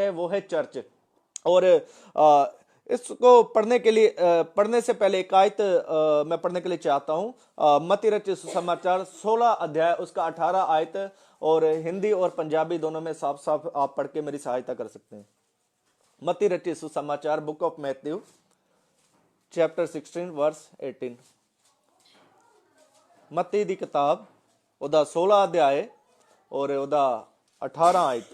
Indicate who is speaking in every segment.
Speaker 1: है वो है चर्च। और इसको पढ़ने से पहले एक आयत मैं पढ़ने के लिए चाहता हूं। मत्ती रचित सुसमाचार 16 अध्याय उसका 18 आयत, और हिंदी और पंजाबी दोनों में साफ साफ आप पढ़ के मेरी सहायता कर सकते हैं। मत्ती रचित सुसमाचार, book of Matthew chapter 16 verse 18। मत्ती दी किताब ਉਹਦਾ 16 अध्याय और ਉਹਦਾ 18 आयत।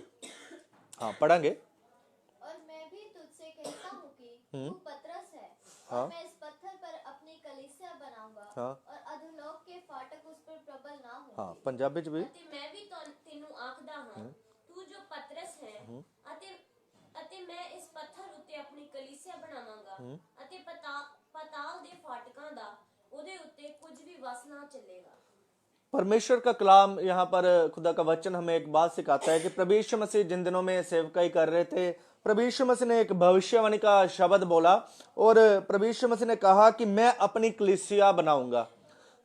Speaker 1: हाँ पढ़ेंगे।
Speaker 2: और मैं भी तुझसे कहता हूँ कि तू पतरस है,
Speaker 1: हाँ।
Speaker 2: और मैं इस पत्थर पर अपनी कलीसिया बनाऊंगा,
Speaker 1: हाँ।
Speaker 2: और अधोलोक के फाटक उस पर प्रबल ना होंगे।
Speaker 1: हाँ पंजाबी च भी।
Speaker 3: ਅਤੇ ਮੈਂ ਵੀ ਤੈਨੂੰ ਆਖਦਾ ਹਾਂ, ਤੂੰ ਜੋ ਪਤਰਸ ਹੈ ਅਤੇ ਮੈਂ ਇਸ ਪੱਥਰ ਉੱਤੇ ਆਪਣੀ ਕਲੀਸਿਆ ਬਣਾਵਾਂਗਾ, ਅਤੇ ਪਤਾਲ ਦੇ ਫਾਟਕਾਂ ਦਾ ਉਹਦੇ ਉੱਤੇ ਕੁਝ ਵੀ ਵਸ ਨਾ ਚੱਲੇਗਾ।
Speaker 1: परमेश्वर का कलाम यहाँ पर खुदा का वचन हमें एक बात सिखाता है कि प्रभु यीशु मसीह जिन दिनों में सेवकाई कर रहे थे, प्रभु यीशु मसीह ने एक भविष्यवाणी का शब्द बोला और प्रभु यीशु मसीह ने कहा कि मैं अपनी कलीसिया बनाऊंगा।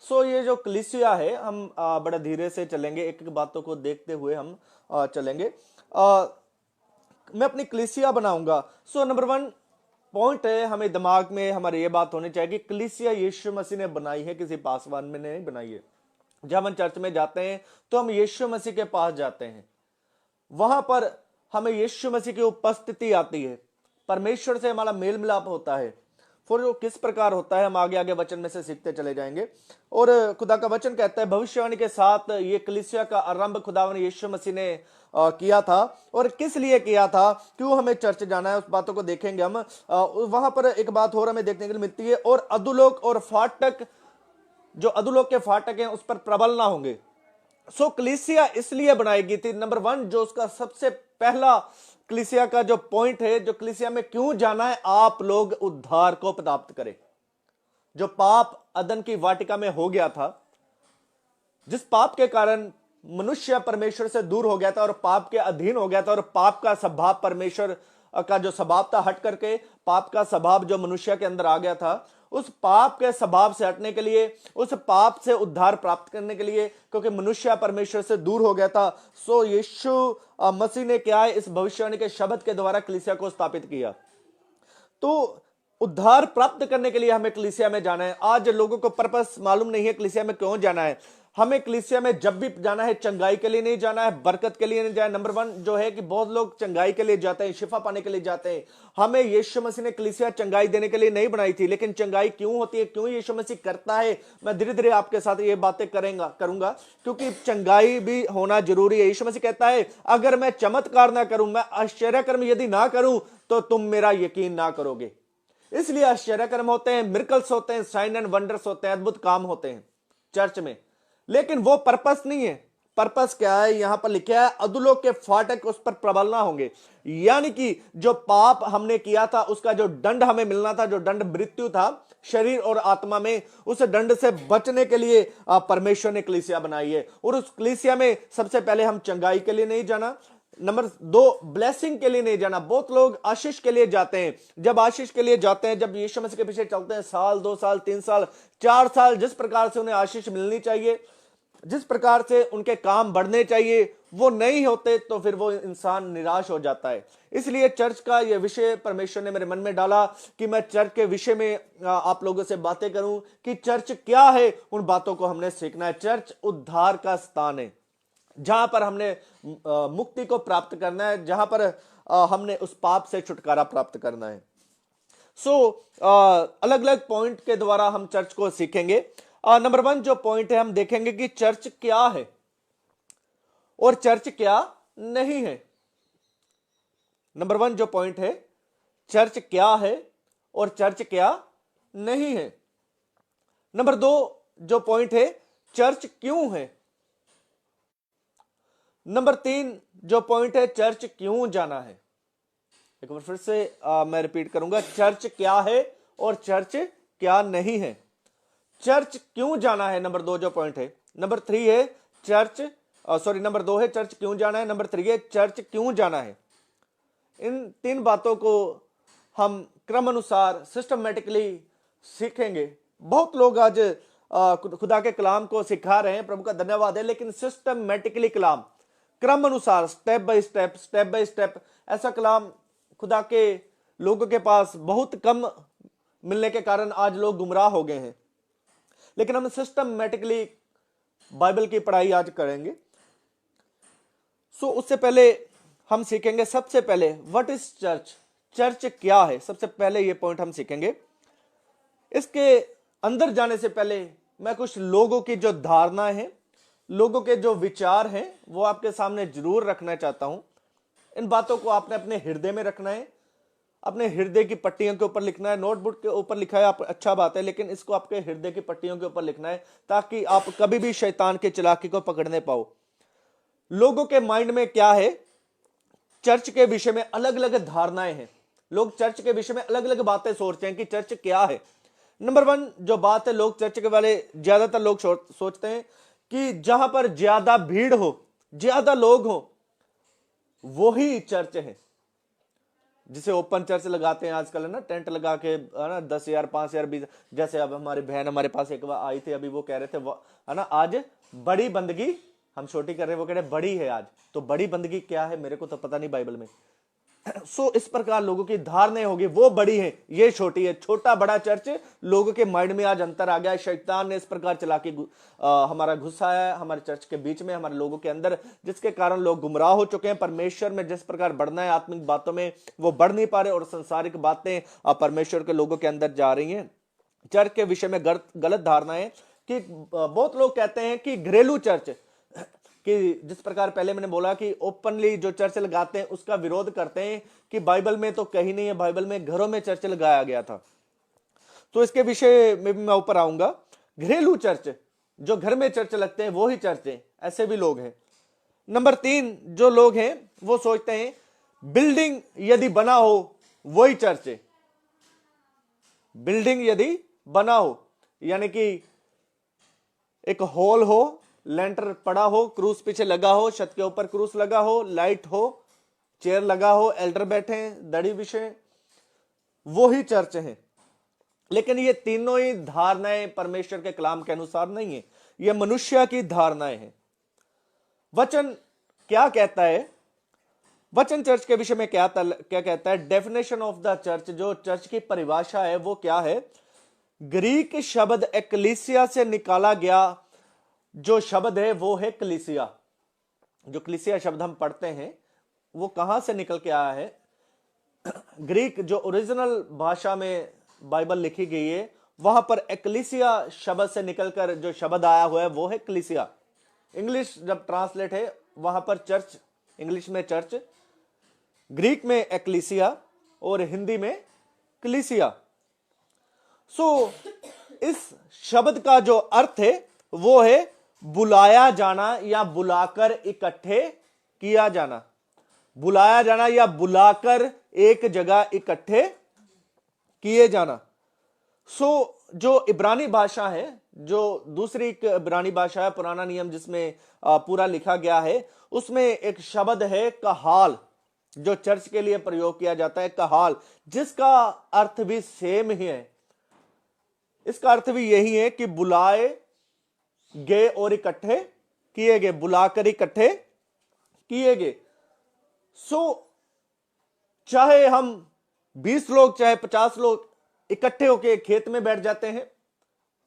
Speaker 1: सो ये जो कलीसिया है, हम बड़ा धीरे से चलेंगे, एक एक बातों को देखते हुए हम चलेंगे। मैं अपनी कलीसिया बनाऊंगा। सो नंबर 1 पॉइंट है, हमें दिमाग में हमारे ये बात होनी चाहिए कि कलीसिया यीशु मसीह ने बनाई है, किसी पासवान में नहीं बनाई है। जब हम चर्च में जाते हैं तो हम यीशु मसीह के पास जाते हैं, वहां पर हमें यीशु मसीह की उपस्थिति आती है, परमेश्वर से हमारा मेल मिलाप होता है। फिर वो किस प्रकार होता है हम आगे आगे वचन में से सीखते चले जाएंगे। और खुदा का वचन कहता है भविष्यवाणी के साथ ये कलीसिया का आरंभ खुदावन यीशु मसीह ने किया था। और किस लिए किया था, क्यों हमें चर्च जाना है, उस बातों को देखेंगे हम। वहां पर एक बात और हमें देखने के लिए मिलती है, और अधोलोक और फाटक, जो अधोलोक के फाटक हैं उस पर प्रबल ना होंगे। सो कलीसिया इसलिए बनाई गई थी। नंबर 1 जो उसका सबसे पहला कलीसिया का जो पॉइंट है, जो कलीसिया में क्यों जाना है, आप लोग उद्धार को प्राप्त करें। जो पाप अदन की वाटिका में हो गया था, जिस पाप के कारण मनुष्य परमेश्वर से दूर हो गया था और पाप के अधीन हो गया था, और पाप का स्वभाव परमेश्वर का जो स्वभाव था हट करके पाप का स्वभाव जो मनुष्य के अंदर आ गया था, उस पाप के स्वभाव से हटने के लिए, उस पाप से उद्धार प्राप्त करने के लिए, क्योंकि मनुष्य परमेश्वर से दूर हो गया था, सो यीशु मसीह ने क्या है, इस भविष्यवाणी के शब्द के द्वारा कलीसिया को स्थापित किया। तो उद्धार प्राप्त करने के लिए हमें कलीसिया में जाना है। आज लोगों को पर्पस मालूम नहीं है कलीसिया में क्यों जाना है। हमें कलीसिया में जब भी जाना है चंगाई के लिए नहीं जाना है, बरकत के लिए नहीं जाना। नंबर 1 जो है कि बहुत लोग चंगाई के लिए जाते हैं, शिफा पाने के लिए जाते हैं। हमें यीशु मसीह ने कलीसिया चंगाई देने के लिए नहीं बनाई थी, लेकिन चंगाई क्यों होती है, क्यों यीशु मसीह करता है, मैं धीरे धीरे आपके साथ ये बातें करूंगा, क्योंकि चंगाई भी होना जरूरी है। यीशु मसीह कहता है अगर मैं चमत्कार ना करूं, मैं आश्चर्य कर्म यदि ना करूं, तो तुम मेरा यकीन ना करोगे। इसलिए आश्चर्य कर्म होते हैं, मिरेकल्स होते हैं, साइन एंड वंडर्स होते हैं, अद्भुत काम होते हैं चर्च में, लेकिन वो पर्पस नहीं है। पर्पस क्या है, यहां पर लिखा है अधोलोक के फाटक उस पर प्रबल ना होंगे। यानी कि जो पाप हमने किया था उसका जो दंड हमें मिलना था, जो दंड मृत्यु था शरीर और आत्मा में, उस दंड से बचने के लिए परमेश्वर ने कलीसिया बनाई है। और उस कलीसिया में सबसे पहले हम चंगाई के लिए नहीं जाना, नंबर 2 ब्लेसिंग के लिए नहीं जाना। बहुत लोग आशीष के लिए जाते हैं। जब आशीष के लिए जाते हैं, जब यीशु मसीह के पीछे चलते हैं, साल 2 साल 3 साल 4 साल, जिस प्रकार से उन्हें आशीष मिलनी चाहिए, जिस प्रकार से उनके काम बढ़ने चाहिए, वो नहीं होते, तो फिर वो इंसान निराश हो जाता है। इसलिए चर्च का ये विषय परमेश्वर ने मेरे मन में डाला कि मैं चर्च के विषय में आप लोगों से बातें करूं कि चर्च क्या है। उन बातों को हमने सीखना है। चर्च उद्धार का स्थान है, जहां पर हमने मुक्ति को प्राप्त करना है, जहां पर हमने उस पाप से छुटकारा प्राप्त करना है। अलग अलग पॉइंट के द्वारा हम चर्च को सीखेंगे। नंबर 1 जो पॉइंट है, हम देखेंगे कि चर्च क्या है और चर्च क्या नहीं है। नंबर 1 जो पॉइंट है, चर्च क्या है और चर्च क्या नहीं है। नंबर 2 जो पॉइंट है, चर्च क्यों है। नंबर 3 जो पॉइंट है, चर्च क्यों जाना है। एक बार फिर से मैं रिपीट करूंगा, चर्च क्या है और चर्च क्या नहीं है। चर्च क्यों जाना है, नंबर 2 जो पॉइंट है। नंबर 3 है नंबर 2 है चर्च क्यों जाना है। नंबर 3 है चर्च क्यों जाना है। इन 3 बातों को हम क्रम अनुसार सिस्टमेटिकली सीखेंगे। बहुत लोग आज खुदा के कलाम को सिखा रहे हैं, प्रभु का धन्यवाद है, लेकिन सिस्टमेटिकली कलाम, क्रम अनुसार, स्टेप बाय स्टेप ऐसा कलाम खुदा के लोगों के पास बहुत कम मिलने के कारण आज लोग गुमराह हो गए हैं। लेकिन हम सिस्टमैटिकली बाइबल की पढ़ाई आज करेंगे। उससे पहले हम सीखेंगे, सबसे पहले व्हाट इज चर्च, चर्च क्या है, सबसे पहले ये पॉइंट हम सीखेंगे। इसके अंदर जाने से पहले मैं कुछ लोगों की जो धारणाएं हैं, लोगों के जो विचार हैं, वो आपके सामने जरूर रखना चाहता हूं। इन बातों को आपने अपने हृदय में रखना है, अपने हृदय की पट्टियों के ऊपर लिखना है। नोटबुक के ऊपर लिखा है आप, अच्छा बात है, लेकिन इसको आपके हृदय की पट्टियों के ऊपर लिखना है ताकि आप कभी भी शैतान के चालाकी को पकड़ने पाओ। लोगों के माइंड में क्या है, चर्च के विषय में अलग अलग धारणाएं हैं। लोग चर्च के विषय में अलग अलग बातें सोचते हैं कि चर्च क्या है। नंबर 1 जो बात है, लोग चर्च के वाले ज्यादातर लोग सोचते हैं कि जहां पर ज्यादा भीड़ हो, ज्यादा लोग हो, वो ही चर्च है। जिसे ओपन चर्च लगाते हैं आजकल, है ना, टेंट लगा के, है ना, 10,000 5,000 20, जैसे अब हमारी बहन हमारे पास एक बार आई थी, अभी वो कह रहे थे, है ना, आज बड़ी बंदगी, हम छोटी कर रहे हैं, वो कह रहे बड़ी है आज। तो बड़ी बंदगी क्या है मेरे को तो पता नहीं बाइबल में। इस प्रकार लोगों की धारणा होगी, वो बड़ी है, ये छोटी है। छोटा बड़ा चर्च, लोगों के माइंड में आज अंतर आ गया है। शैतान ने इस प्रकार चला के हमारा घुसा है हमारे चर्च के बीच में, हमारे लोगों के अंदर, जिसके कारण लोग गुमराह हो चुके हैं। परमेश्वर में जिस प्रकार बढ़ना है आत्मिक बातों में, वो बढ़ नहीं पा रहे, और संसारिक बातें परमेश्वर के लोगों के अंदर जा रही हैं। चर्च के विषय में गलत धारणा है कि बहुत लोग कहते हैं कि घरेलू चर्च, कि जिस प्रकार पहले मैंने बोला कि ओपनली जो चर्च लगाते हैं उसका विरोध करते हैं कि बाइबल में तो कहीं नहीं है, बाइबल में घरों में चर्च लगाया गया था। तो इसके विषय में भी मैं ऊपर आऊंगा। घरेलू चर्च, जो घर में चर्च लगते हैं वो ही चर्च है, ऐसे भी लोग हैं। नंबर 3 जो लोग हैं वो सोचते हैं बिल्डिंग यदि बना हो वही चर्च है। बिल्डिंग यदि बना हो यानी कि एक हॉल हो, लेंटर पड़ा हो, क्रूस पीछे लगा हो, छत के ऊपर क्रूस लगा हो, लाइट हो, चेयर लगा हो, एल्डर बैठे हैं, दड़ी विषय, वो ही चर्च है। लेकिन ये तीनों ही धारणाएं परमेश्वर के कलाम के अनुसार नहीं है, ये मनुष्य की धारणाएं हैं। वचन क्या कहता है, वचन चर्च के विषय में क्या कहता है? डेफिनेशन ऑफ द चर्च, जो चर्च की परिभाषा है वो क्या है? ग्रीक शब्द एक्लीसिया से निकाला गया जो शब्द है वो है कलीसिया। जो कलीसिया शब्द हम पढ़ते हैं वो कहां से निकल के आया है? ग्रीक जो ओरिजिनल भाषा में बाइबल लिखी गई है वहां पर एक्लीसिया शब्द से निकलकर जो शब्द आया हुआ है वो है कलीसिया। इंग्लिश जब ट्रांसलेट है वहां पर चर्च, इंग्लिश में चर्च, ग्रीक में एक्लीसिया और हिंदी में कलीसिया। इस शब्द का जो अर्थ है वो है बुलाया जाना या बुलाकर इकट्ठे किया जाना। बुलाया जाना या बुलाकर एक जगह इकट्ठे किए जाना। जो इब्रानी भाषा है, जो दूसरी एक इब्रानी भाषा है, पुराना नियम जिसमें पूरा लिखा गया है, उसमें एक शब्द है कहाल, जो चर्च के लिए प्रयोग किया जाता है, कहाल, जिसका अर्थ भी सेम ही है। इसका अर्थ भी यही है कि बुलाए गए और इकट्ठे किए गए, बुलाकर इकट्ठे किए गए। चाहे हम 20 लोग चाहे 50 लोग इकट्ठे होके खेत में बैठ जाते हैं,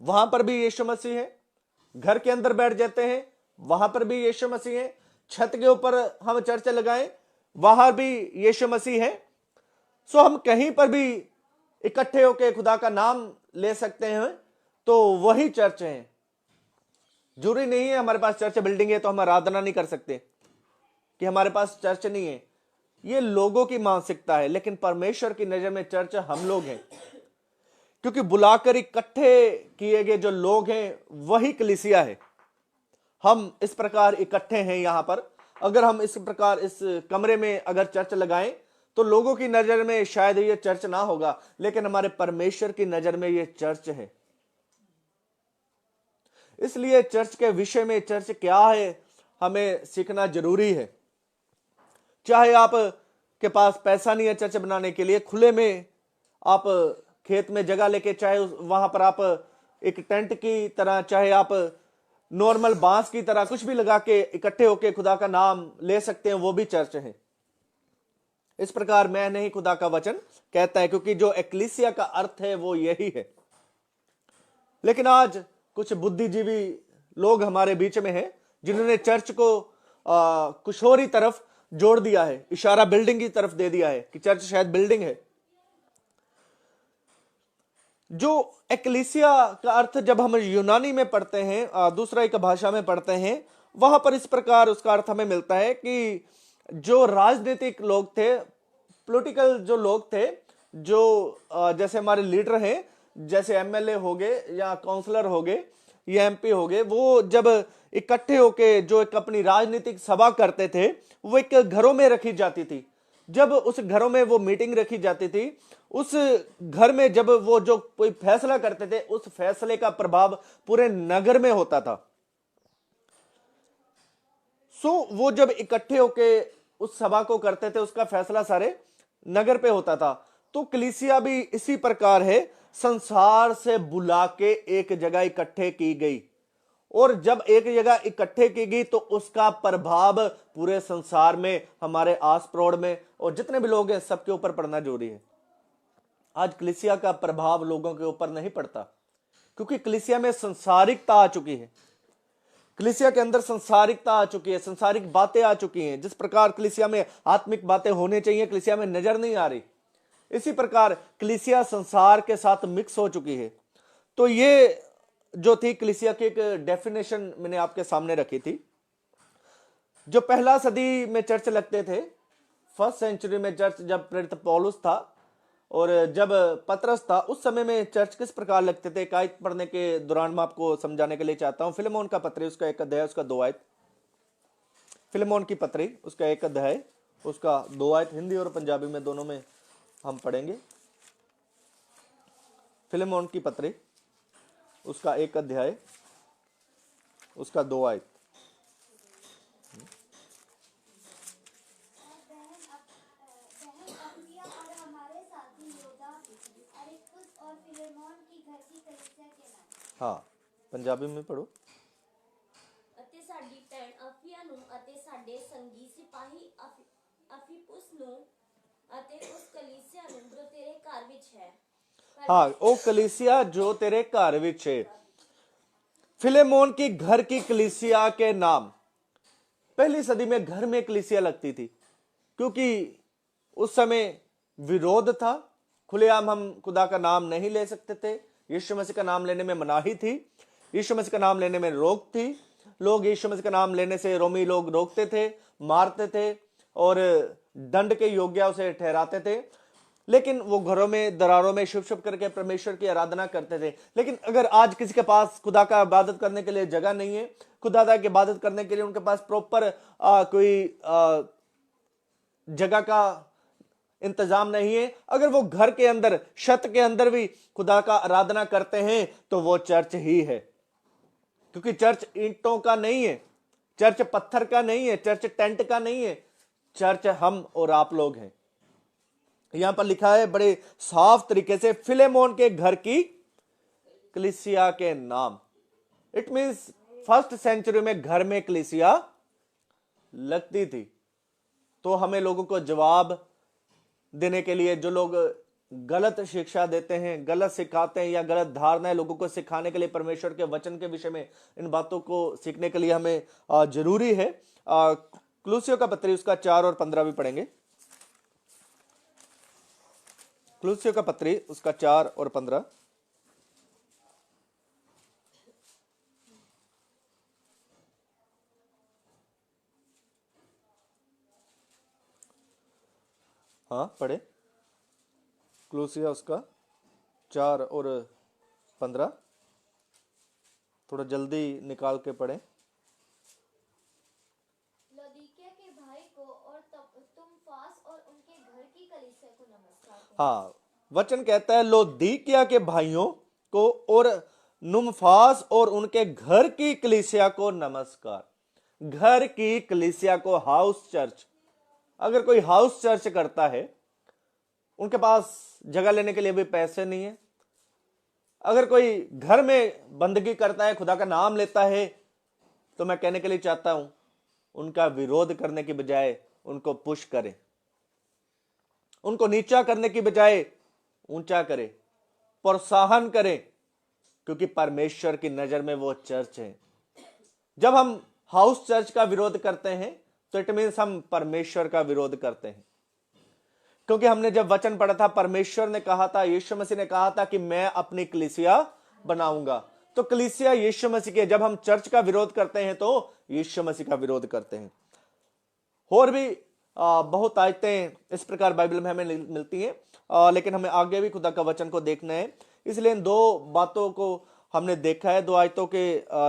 Speaker 1: वहां पर भी यीशु मसीह है। घर के अंदर बैठ जाते हैं, वहां पर भी यीशु मसीह है। छत के ऊपर हम चर्च लगाएं, वहां भी यीशु मसीह है। हम कहीं पर भी इकट्ठे होके खुदा का नाम ले सकते हैं, तो वही चर्च है। जरूरी नहीं है हमारे पास चर्च बिल्डिंग है तो हम आराधना नहीं कर सकते, कि हमारे पास चर्च नहीं है। ये लोगों की मानसिकता है, लेकिन परमेश्वर की नजर में चर्च हम लोग हैं, क्योंकि बुलाकर इकट्ठे किए गए जो लोग हैं वही कलीसिया है। हम इस प्रकार इकट्ठे हैं यहां पर। अगर हम इस प्रकार इस कमरे में अगर चर्च लगाएं तो लोगों की नजर में शायद ये चर्च ना होगा, लेकिन हमारे परमेश्वर की नजर में ये चर्च है। इसलिए चर्च के विषय में, चर्च क्या है, हमें सीखना जरूरी है। चाहे आप के पास पैसा नहीं है चर्च बनाने के लिए, खुले में आप खेत में जगह लेके, चाहे वहां पर आप एक टेंट की तरह, चाहे आप नॉर्मल बांस की तरह कुछ भी लगा के इकट्ठे होके खुदा का नाम ले सकते हैं, वो भी चर्च है। इस प्रकार मैं नहीं खुदा का वचन कहता है, क्योंकि जो एक्लीसिया का अर्थ है वो यही है। लेकिन आज कुछ बुद्धिजीवी लोग हमारे बीच में हैं जिन्होंने चर्च को कुछ और ही तरफ जोड़ दिया है, इशारा बिल्डिंग की तरफ दे दिया है कि चर्च शायद बिल्डिंग है। जो एक्लीसिया का अर्थ जब हम यूनानी में पढ़ते हैं, दूसरा एक भाषा में पढ़ते हैं, वहां पर इस प्रकार उसका अर्थ हमें मिलता है कि जो राजनीतिक लोग थे, पॉलिटिकल जो लोग थे, जो जैसे हमारे लीडर हैं, जैसे एमएलए हो गए या काउंसलर हो गए या एमपी हो गए, वो जब इकट्ठे होके जो एक अपनी राजनीतिक सभा करते थे, वो एक घरों में रखी जाती थी। जब उस घरों में वो मीटिंग रखी जाती थी, उस घर में जब वो जो कोई फैसला करते थे, उस फैसले का प्रभाव पूरे नगर में होता था। वो जब इकट्ठे होके उस सभा को करते थे, उसका फैसला सारे नगर पे होता था। तो कलीसिया भी इसी प्रकार है, संसार से बुला के एक जगह इकट्ठे की गई, और जब एक जगह इकट्ठे की गई तो उसका प्रभाव पूरे संसार में, हमारे आस पड़ोस में, और जितने भी लोग हैं सबके ऊपर पड़ना जरूरी है। आज कलीसिया का प्रभाव लोगों के ऊपर नहीं पड़ता, क्योंकि कलीसिया में संसारिकता आ चुकी है। कलीसिया के अंदर संसारिकता आ चुकी है, संसारिक बातें आ चुकी हैं। जिस प्रकार कलीसिया में आत्मिक बातें होनी चाहिए, कलीसिया में नजर नहीं आ रही, इसी प्रकार कलीसिया संसार के साथ मिक्स हो चुकी है। तो ये जो थी कलीसिया की एक डेफिनेशन मैंने आपके सामने रखी थी। जो पहला सदी में चर्च लगते थे, फर्स्ट सेंचुरी में चर्च, जब प्रेरित पौलुस था और जब पतरस था, उस समय में चर्च किस प्रकार लगते थे, कायत पढ़ने के दौरान मैं आपको समझाने के लिए चाहता हूं। फिलेमोन का पत्री, उसका 1 अध्याय, उसका 2 आयत। फिलेमोन की पत्री, उसका 1 अध्याय, उसका 2 आयत। हिंदी और पंजाबी में दोनों में हम पढ़ेंगे। फिलेमोन की पत्री, उसका 1 अध्याय, उसका 2 आयत। हाँ, पंजाबी में पढ़ो।
Speaker 3: ਅਤੇ ਸਾਡੀ ਭੈਣ ਅਫੀਆ ਨੂੰ ਅਤੇ ਸਾਡੇ ਸੰਗੀ ਸਿਪਾਹੀ ਅਫੀਪੁਸ ਨੂੰ ਅਤੇ ਉਸ ਕਲੀਸਿਆ ਨੂੰ ਜੋ ਤੇਰੇ ਘਰ ਵਿੱਚ ਹੈ।
Speaker 1: हाँ, ओ कलीसिया जो तेरे घर विच है। फिलेमोन की घर की कलीसिया के नाम, पहली सदी में घर में कलीसिया लगती थी, क्योंकि उस समय विरोध था। खुलेआम हम खुदा का नाम नहीं ले सकते थे, यीशु मसीह का नाम लेने में मनाही थी, यीशु मसीह का नाम लेने में रोक थी। लोग यीशु मसीह का नाम लेने से रोमी लोग रोकते थे, मारते थे और दंड के योग्य उसे ठहराते थे। लेकिन वो घरों में, दरारों में शुभ शुभ करके परमेश्वर की आराधना करते थे। लेकिन अगर आज किसी के पास खुदा का इबादत करने के लिए जगह नहीं है, खुदा की इबादत करने के लिए उनके पास प्रॉपर कोई जगह का इंतजाम नहीं है, अगर वो घर के अंदर, छत के अंदर भी खुदा का आराधना करते हैं, तो वो चर्च ही है। क्योंकि चर्च ईंटों का नहीं है, चर्च पत्थर का नहीं है, चर्च टेंट का नहीं है, चर्च हम और आप लोग हैं। यहां पर लिखा है बड़े साफ तरीके से, फिलेमोन के घर की कलीसिया के नाम। इट मींस फर्स्ट सेंचुरी में घर में कलीसिया लगती थी। तो हमें लोगों को जवाब देने के लिए, जो लोग गलत शिक्षा देते हैं, गलत सिखाते हैं या गलत धारणाएं लोगों को सिखाने के लिए, परमेश्वर के वचन के विषय में इन बातों को सीखने के लिए हमें जरूरी है। कुलुस्सियों का पत्री, उसका 4 और 15 भी पढ़ेंगे। कुलुस्सियों का पत्री, उसका 4 और 15। हाँ, पढ़े। कुलुस्सिया उसका 4 और 15, थोड़ा जल्दी निकाल के पढ़े।
Speaker 2: लौदीकिया के भाई को और तुमफास और उनके घर की कलीसिया को नमस्कार।
Speaker 1: हाँ, वचन कहता है लौदीकिया के भाइयों को और नुमफास और उनके घर की कलीसिया को नमस्कार। घर की कलीसिया को, हाउस चर्च। अगर कोई हाउस चर्च करता है, उनके पास जगह लेने के लिए भी पैसे नहीं है, अगर कोई घर में बंदगी करता है, खुदा का नाम लेता है, तो मैं कहने के लिए चाहता हूं, उनका विरोध करने की बजाय उनको पुश करें। उनको नीचा करने की बजाय ऊंचा करे, प्रोत्साहन करें, क्योंकि परमेश्वर की नजर में वो चर्च है। जब हम हाउस चर्च का विरोध करते हैं तो इट मीन्स हम परमेश्वर का विरोध करते हैं। क्योंकि हमने जब वचन पढ़ा था, परमेश्वर ने कहा था, यीशु मसीह ने कहा था कि मैं अपनी कलीसिया बनाऊंगा। तो कलीसिया यीशु मसीह के, जब हम चर्च का विरोध करते हैं तो यीशु मसीह का विरोध करते हैं। और भी बहुत आयतें इस प्रकार बाइबल में हमें मिलती हैं, लेकिन हमें आगे भी खुदा का वचन को देखना है। इसलिए इन दो बातों को हमने देखा है, दो आयतों के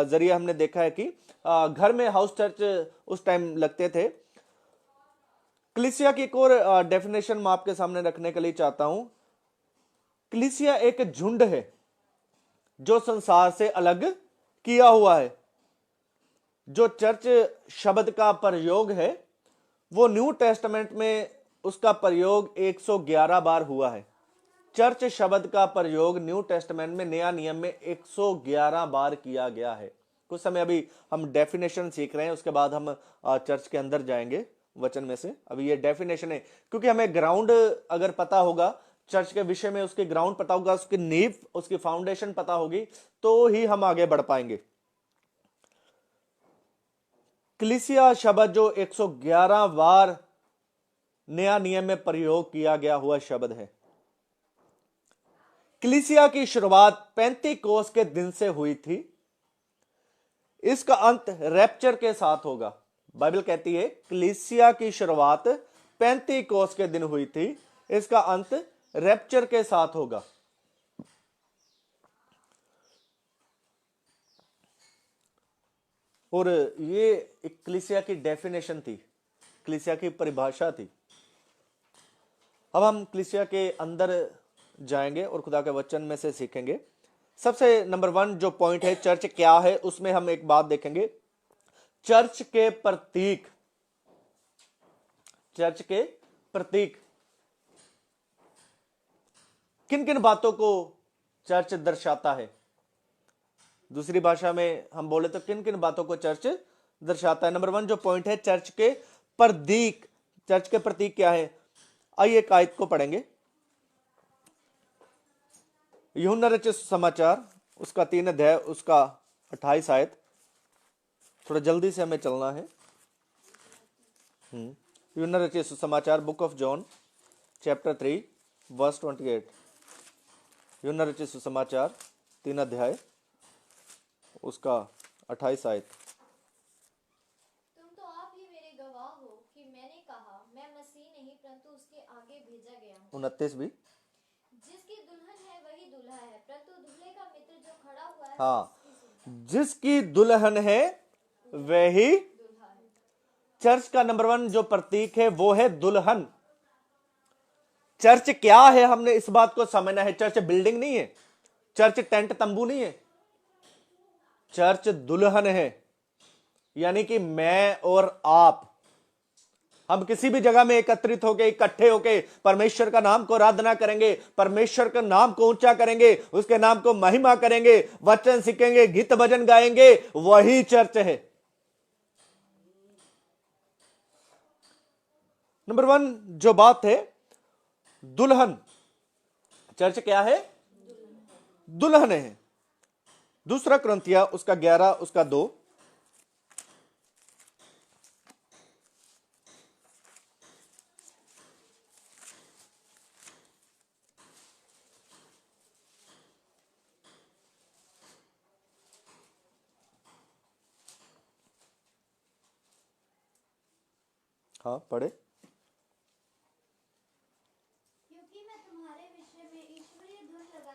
Speaker 1: जरिए हमने देखा है कि घर में हाउस चर्च उस टाइम लगते थे। कलीसिया की एक और डेफिनेशन मैं आपके सामने रखने के लिए चाहता हूं। कलीसिया एक झुंड है जो संसार से अलग किया हुआ है। जो चर्च शब्द का प्रयोग है वो न्यू टेस्टामेंट में उसका प्रयोग 111 बार हुआ है। चर्च शब्द का प्रयोग न्यू टेस्टामेंट में, नया नियम में 111 बार किया गया है। कुछ समय अभी हम डेफिनेशन सीख रहे हैं, उसके बाद हम चर्च के अंदर जाएंगे वचन में से। अभी ये डेफिनेशन है क्योंकि हमें ग्राउंड अगर पता होगा चर्च के विषय में, उसके ग्राउंड पता होगा, उसकी नींव, उसकी फाउंडेशन पता होगी, तो ही हम आगे बढ़ पाएंगे। कलीसिया शब्द जो 111 बार नया नियम में प्रयोग किया गया हुआ शब्द है। कलीसिया की शुरुआत 35 कोस के दिन से हुई थी। इसका अंत रैप्चर के साथ होगा। बाइबल कहती है कलीसिया की शुरुआत 35 कोस के दिन हुई थी, इसका अंत रैप्चर के साथ होगा। और ये एक कलीसिया की डेफिनेशन थी, कलीसिया की परिभाषा थी। अब हम कलीसिया के अंदर जाएंगे और खुदा के वचन में से सीखेंगे। सबसे नंबर 1 जो पॉइंट है, चर्च क्या है, उसमें हम एक बात देखेंगे। चर्च के प्रतीक, चर्च के प्रतीक, किन किन बातों को चर्च दर्शाता है। दूसरी भाषा में हम बोले तो किन किन बातों को चर्च दर्शाता है। नंबर 1 जो पॉइंट है, चर्च के प्रतीक। चर्च के प्रतीक क्या है? आइए एक आयत को पढ़ेंगे। यूहन्ना रचित सुसमाचार उसका 3 अध्याय उसका 28 आयत। थोड़ा जल्दी से हमें चलना है। यूहन्ना रचित सुसमाचार, book of John chapter 3 verse 28। यूहन्ना रचित सुसमाचार 3 अध्याय उसका 28 आयत।
Speaker 2: तुम तो आप ही मेरे गवाह हो कि मैंने कहा, मैं मसीह नहीं परंतु उसके आगे भेजा गया हूँ।
Speaker 1: 29 भी।
Speaker 2: जिसकी दुल्हन है वही दूल्हा है, परंतु दूल्हे का मित्र जो खड़ा हुआ है
Speaker 1: हाँ,
Speaker 2: उसकी सुनो।
Speaker 1: जिसकी दुल्हन है वही
Speaker 2: दूल्हा है।
Speaker 1: चर्च का नंबर 1 जो प्रतीक है वो है दुल्हन। चर्च क्या है, हमने इस बात को समझना है। चर्च बिल्डिंग नहीं है, चर्च टेंट तंबू नहीं है, चर्च दुल्हन है। यानी कि मैं और आप, हम किसी भी जगह में एकत्रित होके, इकट्ठे होके परमेश्वर का नाम को आराधना करेंगे, परमेश्वर के नाम को ऊंचा करेंगे, उसके नाम को महिमा करेंगे, वचन सीखेंगे, गीत भजन गाएंगे, वही चर्च है। नंबर 1 जो बात है, दुल्हन। चर्च क्या है? दुल्हन है। दूसरा कुरिन्थिया उसका 11 उसका 2। हाँ पढ़े।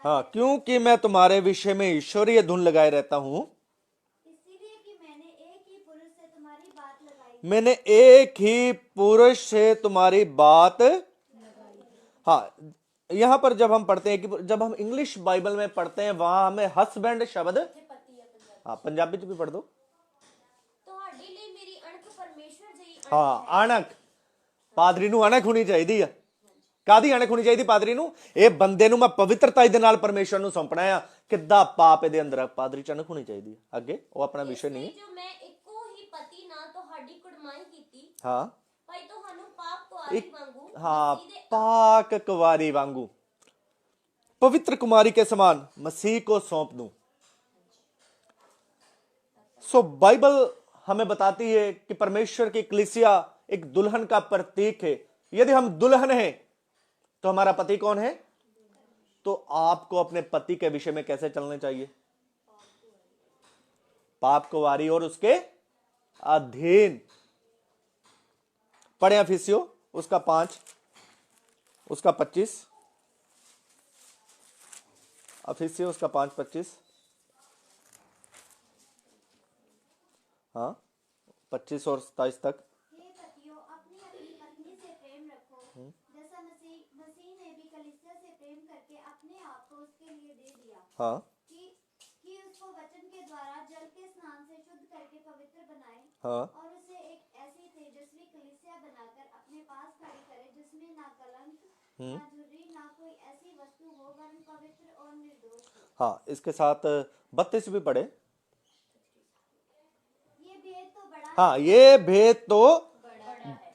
Speaker 1: हाँ, क्योंकि मैं तुम्हारे विषय में ईश्वरीय धुन लगाए रहता हूं,
Speaker 2: इसीलिए कि मैंने एक ही पुरुष से तुम्हारी बात लगाई।
Speaker 1: मैंने एक ही पुरुष से तुम्हारी बात। हाँ, यहां पर जब हम पढ़ते हैं कि जब हम इंग्लिश बाइबल में पढ़ते हैं वहां हमें हस्बैंड शब्द, हाँ पंजाबी च भी पढ़ दो।
Speaker 3: ਤੁਹਾਡੇ ਲਈ ਮੇਰੀ ਅਣਖ ਪਰਮੇਸ਼ਵਰ ਜਿਹੀ ਅਣਖ
Speaker 1: हाँ, अणख। ਪਾਦਰੀ ਨੂੰ ਅਣਖ ਹੋਣੀ ਚਾਹੀਦੀ ਆ। ਕਾਦੀ ਅਣਖ ਹੋਣੀ ਚਾਹੀਦੀ ਪਾਦਰੀ ਨੂੰ? ਇਹ ਬੰਦੇ ਨੂੰ ਮੈਂ ਪਵਿੱਤਰਤਾ ਦੇ ਨਾਲ ਪਰਮੇਸ਼ਵਰ ਨੂੰ ਸੌਂਪਣਾ ਆ। ਕਿੱਦਾਂ ਪਾਪ ਇਹਦੇ ਅੰਦਰ ਆ, ਪਾਦਰੀ ਚ ਅਣਖ ਹੋਣੀ ਚਾਹੀਦੀ ਆ। ਅੱਗੇ ਉਹ ਆਪਣਾ ਵਿਸ਼ੇ ਨਹੀਂ।
Speaker 3: ਜੋ ਮੈਂ ਇੱਕੋ ਹੀ ਪਤੀ ਨਾਲ ਤੁਹਾਡੀ ਕੁੜਮਾਈ ਕੀਤੀ,
Speaker 1: ਹਾਂ,
Speaker 3: ਭਾਈ ਤੁਹਾਨੂੰ ਪਾਪ ਤੋਂ
Speaker 1: एक
Speaker 3: वांगू
Speaker 1: हाँ,
Speaker 3: मसीह दे
Speaker 1: पाक कुंवारी वांगू पवित्र कुमारी के समान मसीह को सौंप दूं। सो बाइबल हमें बताती है कि परमेश्वर की कलीसिया एक दुल्हन का प्रतीक है। यदि हम दुल्हन हैं तो हमारा पति कौन है? तो आपको अपने पति के विषय में कैसे चलने चाहिए? पाप कुंवारी और उसके अधीन। पढ़े अफिसियो उसका 5 उसका 25, अफिसियो उसका 5:25। हाँ, 25 और 27 तक।
Speaker 2: हे पतियों, अपनी अपनी पत्नी से प्रेम रखो, जैसा मसीह ने भी कलीसिया से प्रेम करके अपने आप को उसके लिए दे दिया,
Speaker 1: हाँ
Speaker 2: कि उसको वचन के द्वारा जल के स्नान से शुद्ध करके पवित्र बनाए,
Speaker 1: हाँ
Speaker 2: और उसे एक ऐसी तेजस्वी कलीसिया बनाकर अपने पास खड़ी करे, जिसमें ना कलंक, ना झुर्री, ना कोई ऐसी वस्तु हो, वरन पवित्र और निर्दोष हो।
Speaker 1: हाँ, इसके साथ 32 भी पढ़े।
Speaker 2: ये भेद तो बड़ा
Speaker 1: हाँ, ये भेद तो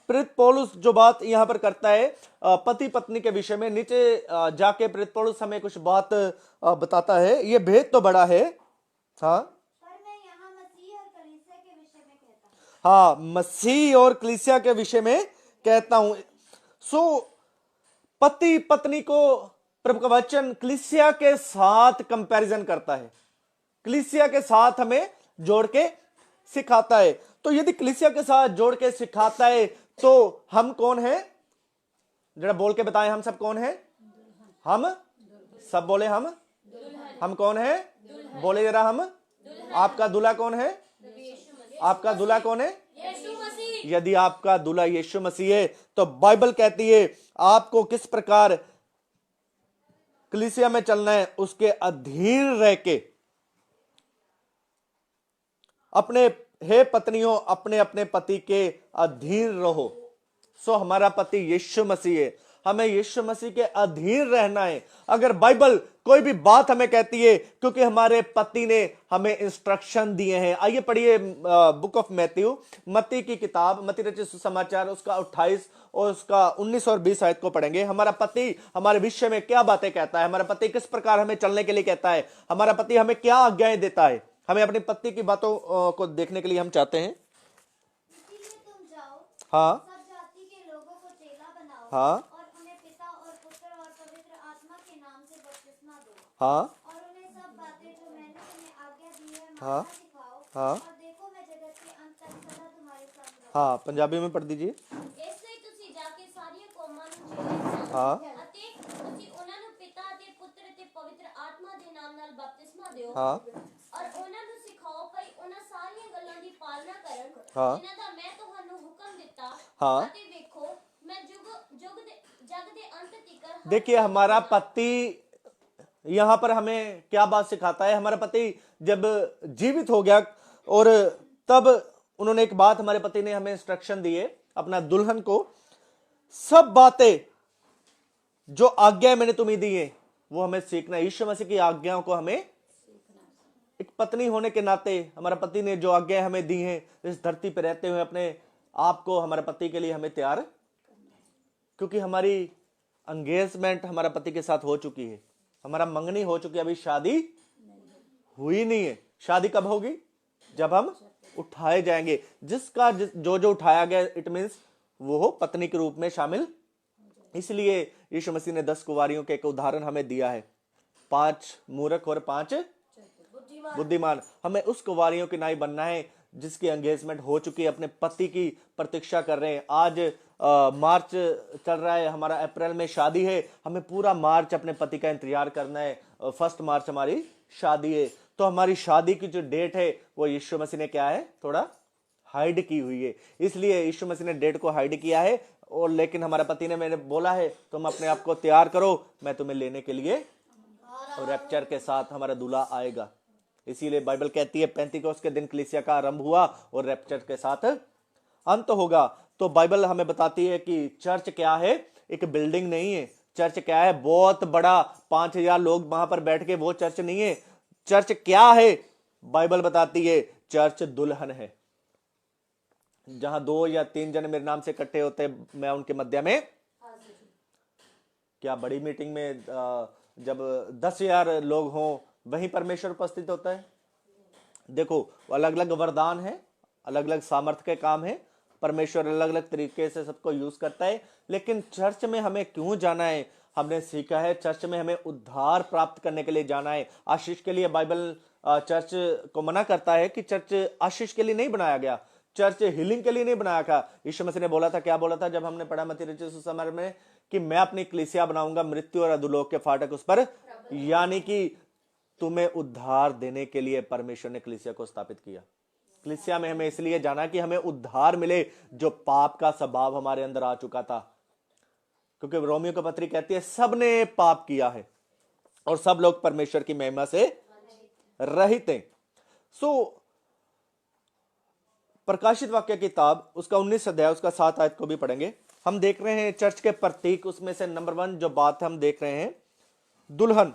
Speaker 1: प्रेरित पौलुस जो बात यहां पर करता है पति पत्नी के विषय में, नीचे जाके प्रेरित पौलुस हमें कुछ बात बताता है। ये भेद तो बड़ा है। हाँ
Speaker 2: पर मैं यहाँ मसीह और कलीसिया के विषय में कहता हूँ।
Speaker 1: हाँ, मसीह और कलीसिया के विषय में कहता हूं। सो पति पत्नी को प्रभु का वचन कलीसिया के साथ कंपैरिजन करता है, कलीसिया के साथ हमें जोड़ के सिखाता है। तो यदि कलीसिया के साथ जोड़ के सिखाता है तो हम कौन हैं? जरा बोल के बताएं, हम सब कौन हैं? हम सब बोले, हम कौन हैं? बोले जरा हम। आपका दूल्हा कौन है? आपका दूल्हा कौन है?
Speaker 3: यीशु मसीह।
Speaker 1: यदि आपका दूल्हा यीशु मसीह है तो बाइबल कहती है आपको किस प्रकार कलीसिया में चलना है, उसके अधीन रह के। अपने हे पत्नियों, अपने अपने पति के अधीन रहो। सो हमारा पति यीशु मसीह है, हमें यीशु मसीह के अधीन रहना है। अगर बाइबल कोई भी बात हमें कहती है, क्योंकि हमारे पति ने हमें इंस्ट्रक्शन दिए हैं। आइए पढ़िए बुक ऑफ मैथ्यू, मत्ती की किताब, मत्ती रचित सुसमाचार, उसका 28 और उसका 19 और 20 आयत को पढ़ेंगे। हमारा पति हमारे विषय में क्या बातें कहता है, हमारा पति किस प्रकार हमें चलने के लिए कहता है, हमारा पति हमें क्या आज्ञाएं देता है। हमें अपने पति की बातों को देखने के लिए हम चाहते हैं।
Speaker 2: इसीलिए तुम जाओ,
Speaker 1: हाँ
Speaker 2: सब जाति के लोगों को चेला बनाओ,
Speaker 1: हाँ
Speaker 2: और उन्हें पिता और पुत्र और पवित्र आत्मा के नाम से बपतिस्मा दो,
Speaker 1: हाँ
Speaker 2: और उन्हें सब बातें जो मैंने तुम्हें आज्ञा दी है
Speaker 1: हाँ
Speaker 2: मानना सिखाओ,
Speaker 1: हाँ
Speaker 2: और देखो मैं जगत के अंत तक सदा तुम्हारे संग रहूंगा।
Speaker 1: हाँ, पंजाबी में पढ़ दीजिए।
Speaker 3: ਇਸ ਲਈ ਤੁਸੀਂ ਜਾ ਕੇ ਸਾਰੀਆਂ ਕੌਮਾਂ ਨੂੰ ਚੇਲੇ ਬਣਾਓ
Speaker 1: हाँ
Speaker 3: ਅਤੇ ਤੁਸੀਂ ਉਹਨਾਂ ਨੂੰ ਪਿਤਾ ਅਤੇ ਪੁੱਤਰ ਅਤੇ ਪਵਿੱਤਰ ਆਤਮਾ ਦੇ ਨਾਮ ਨਾਲ ਬਪਤਿਸਮਾ ਦਿਓ
Speaker 1: हाँ
Speaker 3: ਔਰ ਉਹਨਾਂ ਨੂੰ ਸਿਖਾਓ ਭਈ ਉਹਨਾਂ ਸਾਰੀਆਂ ਗੱਲਾਂ ਦੀ ਪਾਲਣਾ ਕਰਨ
Speaker 1: ਹਾਂ।
Speaker 3: ਜਿਨ੍ਹਾਂ ਦਾ ਮੈਂ ਤੁਹਾਨੂੰ ਹੁਕਮ ਦਿੱਤਾ
Speaker 1: ਹਾਂ।
Speaker 3: ਅਤੇ ਵੇਖੋ ਮੈਂ जग दे अंत तिकर हर
Speaker 1: देखिए, हमारा पति यहां पर हमें क्या बात सिखाता है। हमारा पति जब जीवित हो गया और तब उन्होंने एक बात, हमारे पति ने हमें इंस्ट्रक्शन दिए अपना दुल्हन को, सब बातें जो आज्ञा मैंने तुम्हें दी है वो हमें सीखना है। यीशु मसीह की आज्ञाओं को हमें, एक पत्नी होने के नाते हमारा पति ने जो आज्ञाएं हमें दी हैं, इस धरती पर रहते हुए अपने आप को हमारे पति के लिए हमें तैयार, क्योंकि हमारी एंगेजमेंट हमारा पति के साथ हो चुकी है, हमारा मंगनी हो चुकी है, अभी शादी हुई नहीं है। शादी कब होगी? जब हम उठाए जाएंगे। जिसका जो उठाया गया, इट मीन्स वो पत्नी के रूप में शामिल। इसलिए यीशु मसीह ने 10 कुंवारियों के एक उदाहरण हमें दिया है, 5 मूर्ख और 5 बुद्धिमान। हमें उस कुंवारियों की नाई बनना है जिसकी एंगेजमेंट हो चुकी है, अपने पति की प्रतीक्षा कर रहे हैं। आज मार्च चल रहा है, हमारा अप्रैल में शादी है, हमें पूरा मार्च अपने पति का इंतजार करना है। 1 मार्च हमारी शादी है, तो हमारी शादी की जो डेट है वो यीशु मसीह ने क्या है, थोड़ा हाइड की हुई है। इसलिए यीशु मसीह ने डेट को हाइड किया है। और लेकिन हमारा पति ने मैंने बोला है तुम अपने आप को तैयार करो, मैं तुम्हें लेने के लिए, और रैप्चर के साथ हमारा दूल्हा आएगा। इसीलिए बाइबल कहती है 35 के दिन कलीसिया का आरंभ हुआ और रैप्चर के साथ अंत होगा। तो बाइबल हमें बताती है कि चर्च क्या है, एक बिल्डिंग नहीं है। चर्च क्या है? बहुत बड़ा 5000 लोग वहां पर बैठ के, वो चर्च नहीं है। चर्च क्या है? बाइबल बताती है चर्च दुल्हन है। जहां 2 या 3 जन मेरे नाम से इकट्ठे होते मैं उनके मध्य में। क्या बड़ी मीटिंग में जब 10,000 लोग हों वहीं परमेश्वर उपस्थित होता है? देखो, अलग अलग वरदान है, अलग अलग सामर्थ्य के काम है, परमेश्वर अलग अलग तरीके से सबको यूज करता है। लेकिन चर्च में हमें क्यों जाना है? हमने सीखा है चर्च में हमें उद्धार प्राप्त करने के लिए जाना है, आशीष के लिए। बाइबल चर्च को मना करता है कि चर्च आशीष के लिए नहीं बनाया गया, चर्च हीलिंग के लिए नहीं बनाया था। यीशु मसीह ने बोला था, क्या बोला था जब हमने पढ़ा मत्ती रचित सुसमाचार में, कि मैं अपनी कलीसिया बनाऊंगा, मृत्यु और अधोलोक के फाटक उस पर। यानी कि तुम्हें उद्धार देने के लिए परमेश्वर ने कलीसिया को स्थापित किया। कलीसिया में हमें इसलिए जाना कि हमें उद्धार मिले, जो पाप का स्वभाव हमारे अंदर आ चुका था। क्योंकि रोमियो की पत्री कहती है सबने पाप किया है और सब लोग परमेश्वर की महिमा से रहित हैं। सो प्रकाशित वाक्य किताब उसका 19 अध्याय उसका 7 आयत को भी पढ़ेंगे। हम देख रहे हैं चर्च के प्रतीक, उसमें से नंबर 1 जो बात हम देख रहे हैं, दुल्हन।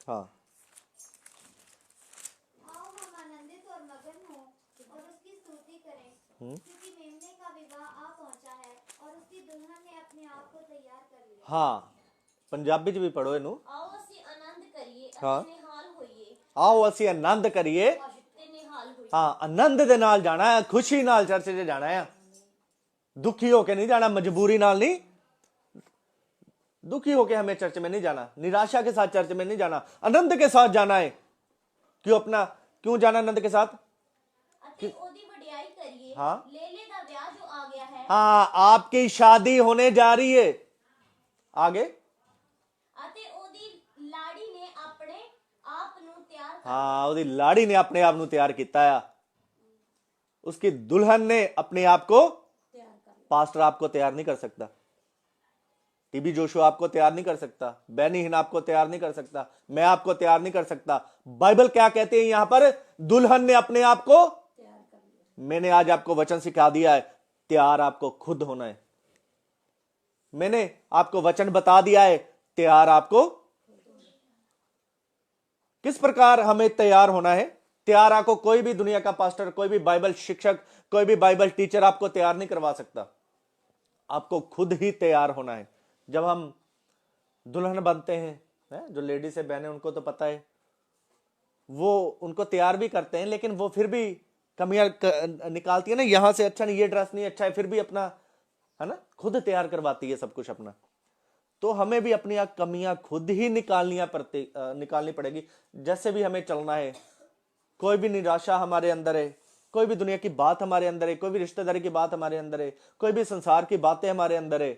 Speaker 1: हाँ,
Speaker 2: आओ हम आनंदित और मगन हों और उसकी स्तुति करें, क्योंकि मेमने का विवाह आ पहुंचा है और उसकी दुल्हन ने अपने आप को तैयार कर लिया।
Speaker 1: हाँ, पंजाबी च भी पढ़ो इनू।
Speaker 3: आओ ਅਸੀਂ ਆਨੰਦ ਕਰੀਏ
Speaker 1: हाँ।
Speaker 3: ਅਤੇ ਨਿਹਾਲ ਹੋਈਏ
Speaker 1: आओ ਅਸੀਂ आनंद करिए।
Speaker 3: ਤੇ ਨਿਹਾਲ ਹੋਈਏ।
Speaker 1: हाँ, आनंद दे नाल जाना है, खुशी नाल चर्च च जाना है। दुखी होके नहीं जाना, मजबूरी नाल नहीं। दुखी होके हमें चर्च में नहीं जाना, निराशा के साथ चर्च में नहीं जाना, आनंद के साथ जाना है। क्यों जाना आनंद के साथ?
Speaker 3: ਅਤੇ ਉਹਦੀ ਵਡਿਆਈ ਕਰੀਏ।
Speaker 1: हाँ।
Speaker 3: ਲੇਲੇ ਦਾ ਵਿਆਹ ਜੋ ਆ ਗਿਆ ਹੈ
Speaker 1: हाँ, आपकी शादी होने जा रही है। आगे,
Speaker 3: ਅਤੇ ਉਹਦੀ ਲਾੜੀ ਨੇ ਆਪਣੇ ਆਪ ਨੂੰ ਤਿਆਰ ਕਰ
Speaker 1: हाँ, ਉਹਦੀ लाड़ी ने अपने आप ਨੂੰ तैयार किया है। उसकी दुल्हन ने अपने आप को,
Speaker 3: ਤਿਆਰ ਕਰ ਲਿਆ।
Speaker 1: पास्टर आपको तैयार नहीं कर सकता, टीबी जोशु आपको तैयार नहीं कर सकता, बैनी हिन आपको तैयार नहीं कर सकता, मैं आपको तैयार नहीं कर सकता। बाइबल क्या कहते हैं यहां पर? दुल्हन ने अपने आप को
Speaker 3: ਤਿਆਰ ਕਰ ਲਿਆ।
Speaker 1: मैंने आज आपको वचन सिखा दिया है, तैयार आपको खुद होना है। मैंने आपको वचन बता दिया है, तैयार आपको किस प्रकार हमें तैयार होना है। तैयार आपको कोई भी दुनिया का पास्टर, कोई भी बाइबल शिक्षक, कोई भी बाइबल टीचर आपको तैयार नहीं करवा सकता। आपको खुद ही तैयार होना है। जब हम दुल्हन बनते हैं, जो लेडीज है बहनें, उनको तो पता है, वो उनको तैयार भी करते हैं, लेकिन वो फिर भी कमियां निकालती है ना, यहां से अच्छा नहीं, ये ड्रेस नहीं अच्छा है, फिर भी अपना, है ना, खुद तैयार करवाती है सब कुछ अपना। तो हमें भी अपनी कमियां खुद ही निकालनी पड़ेगी। जैसे भी हमें चलना है, कोई भी निराशा हमारे अंदर है, कोई भी दुनिया की बात हमारे अंदर है, कोई भी रिश्तेदारी की बात हमारे अंदर है, कोई भी संसार की बातें हमारे अंदर है,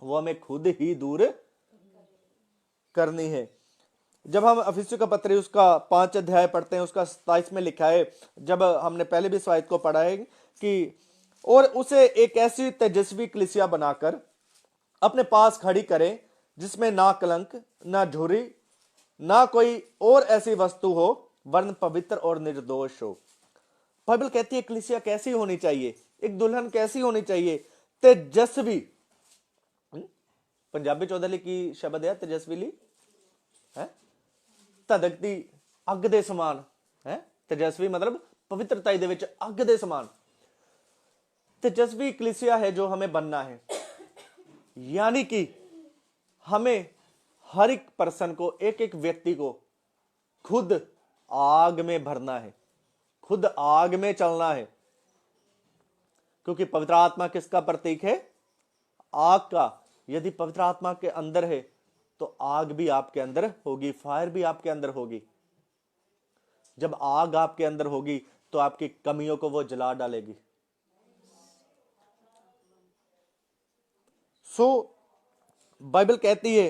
Speaker 1: वो हमें खुद ही दूर करनी है। जब हम इफिसियों का पत्र उसका 5 अध्याय पढ़ते हैं, उसका 27 में लिखा है, जब हमने पहले भी स्वायत को पढ़ा है कि और उसे एक ऐसी तेजस्वी कलीसिया बनाकर अपने पास खड़ी करें, जिसमें ना कलंक, ना झुर्री, ना कोई और ऐसी वस्तु हो, वरन पवित्र और निर्दोष हो। बाइबल कहती है कलीसिया कैसी होनी चाहिए, एक दुल्हन कैसी होनी चाहिए? तेजस्वी। पंजाबी चौधरी की शब्द है तेजस्वीली, है ਧਧਕਦੀ ਅੱਗ ਦੇ ਸਮਾਨ ਹੈ। तेजस्वी मतलब पवित्रता दे विच अग दे समान। तेजस्वी कलीसिया है जो हमें बनना है, यानी कि हमें हर एक पर्सन को, एक एक व्यक्ति को खुद आग में भरना है, खुद आग में चलना है। क्योंकि पवित्र आत्मा किसका प्रतीक है? आग का। यदि पवित्र आत्मा के अंदर है तो आग भी आपके अंदर होगी, फायर भी आपके अंदर होगी। जब आग आपके अंदर होगी तो आपकी कमियों को वो जला डालेगी। बाइबल कहती है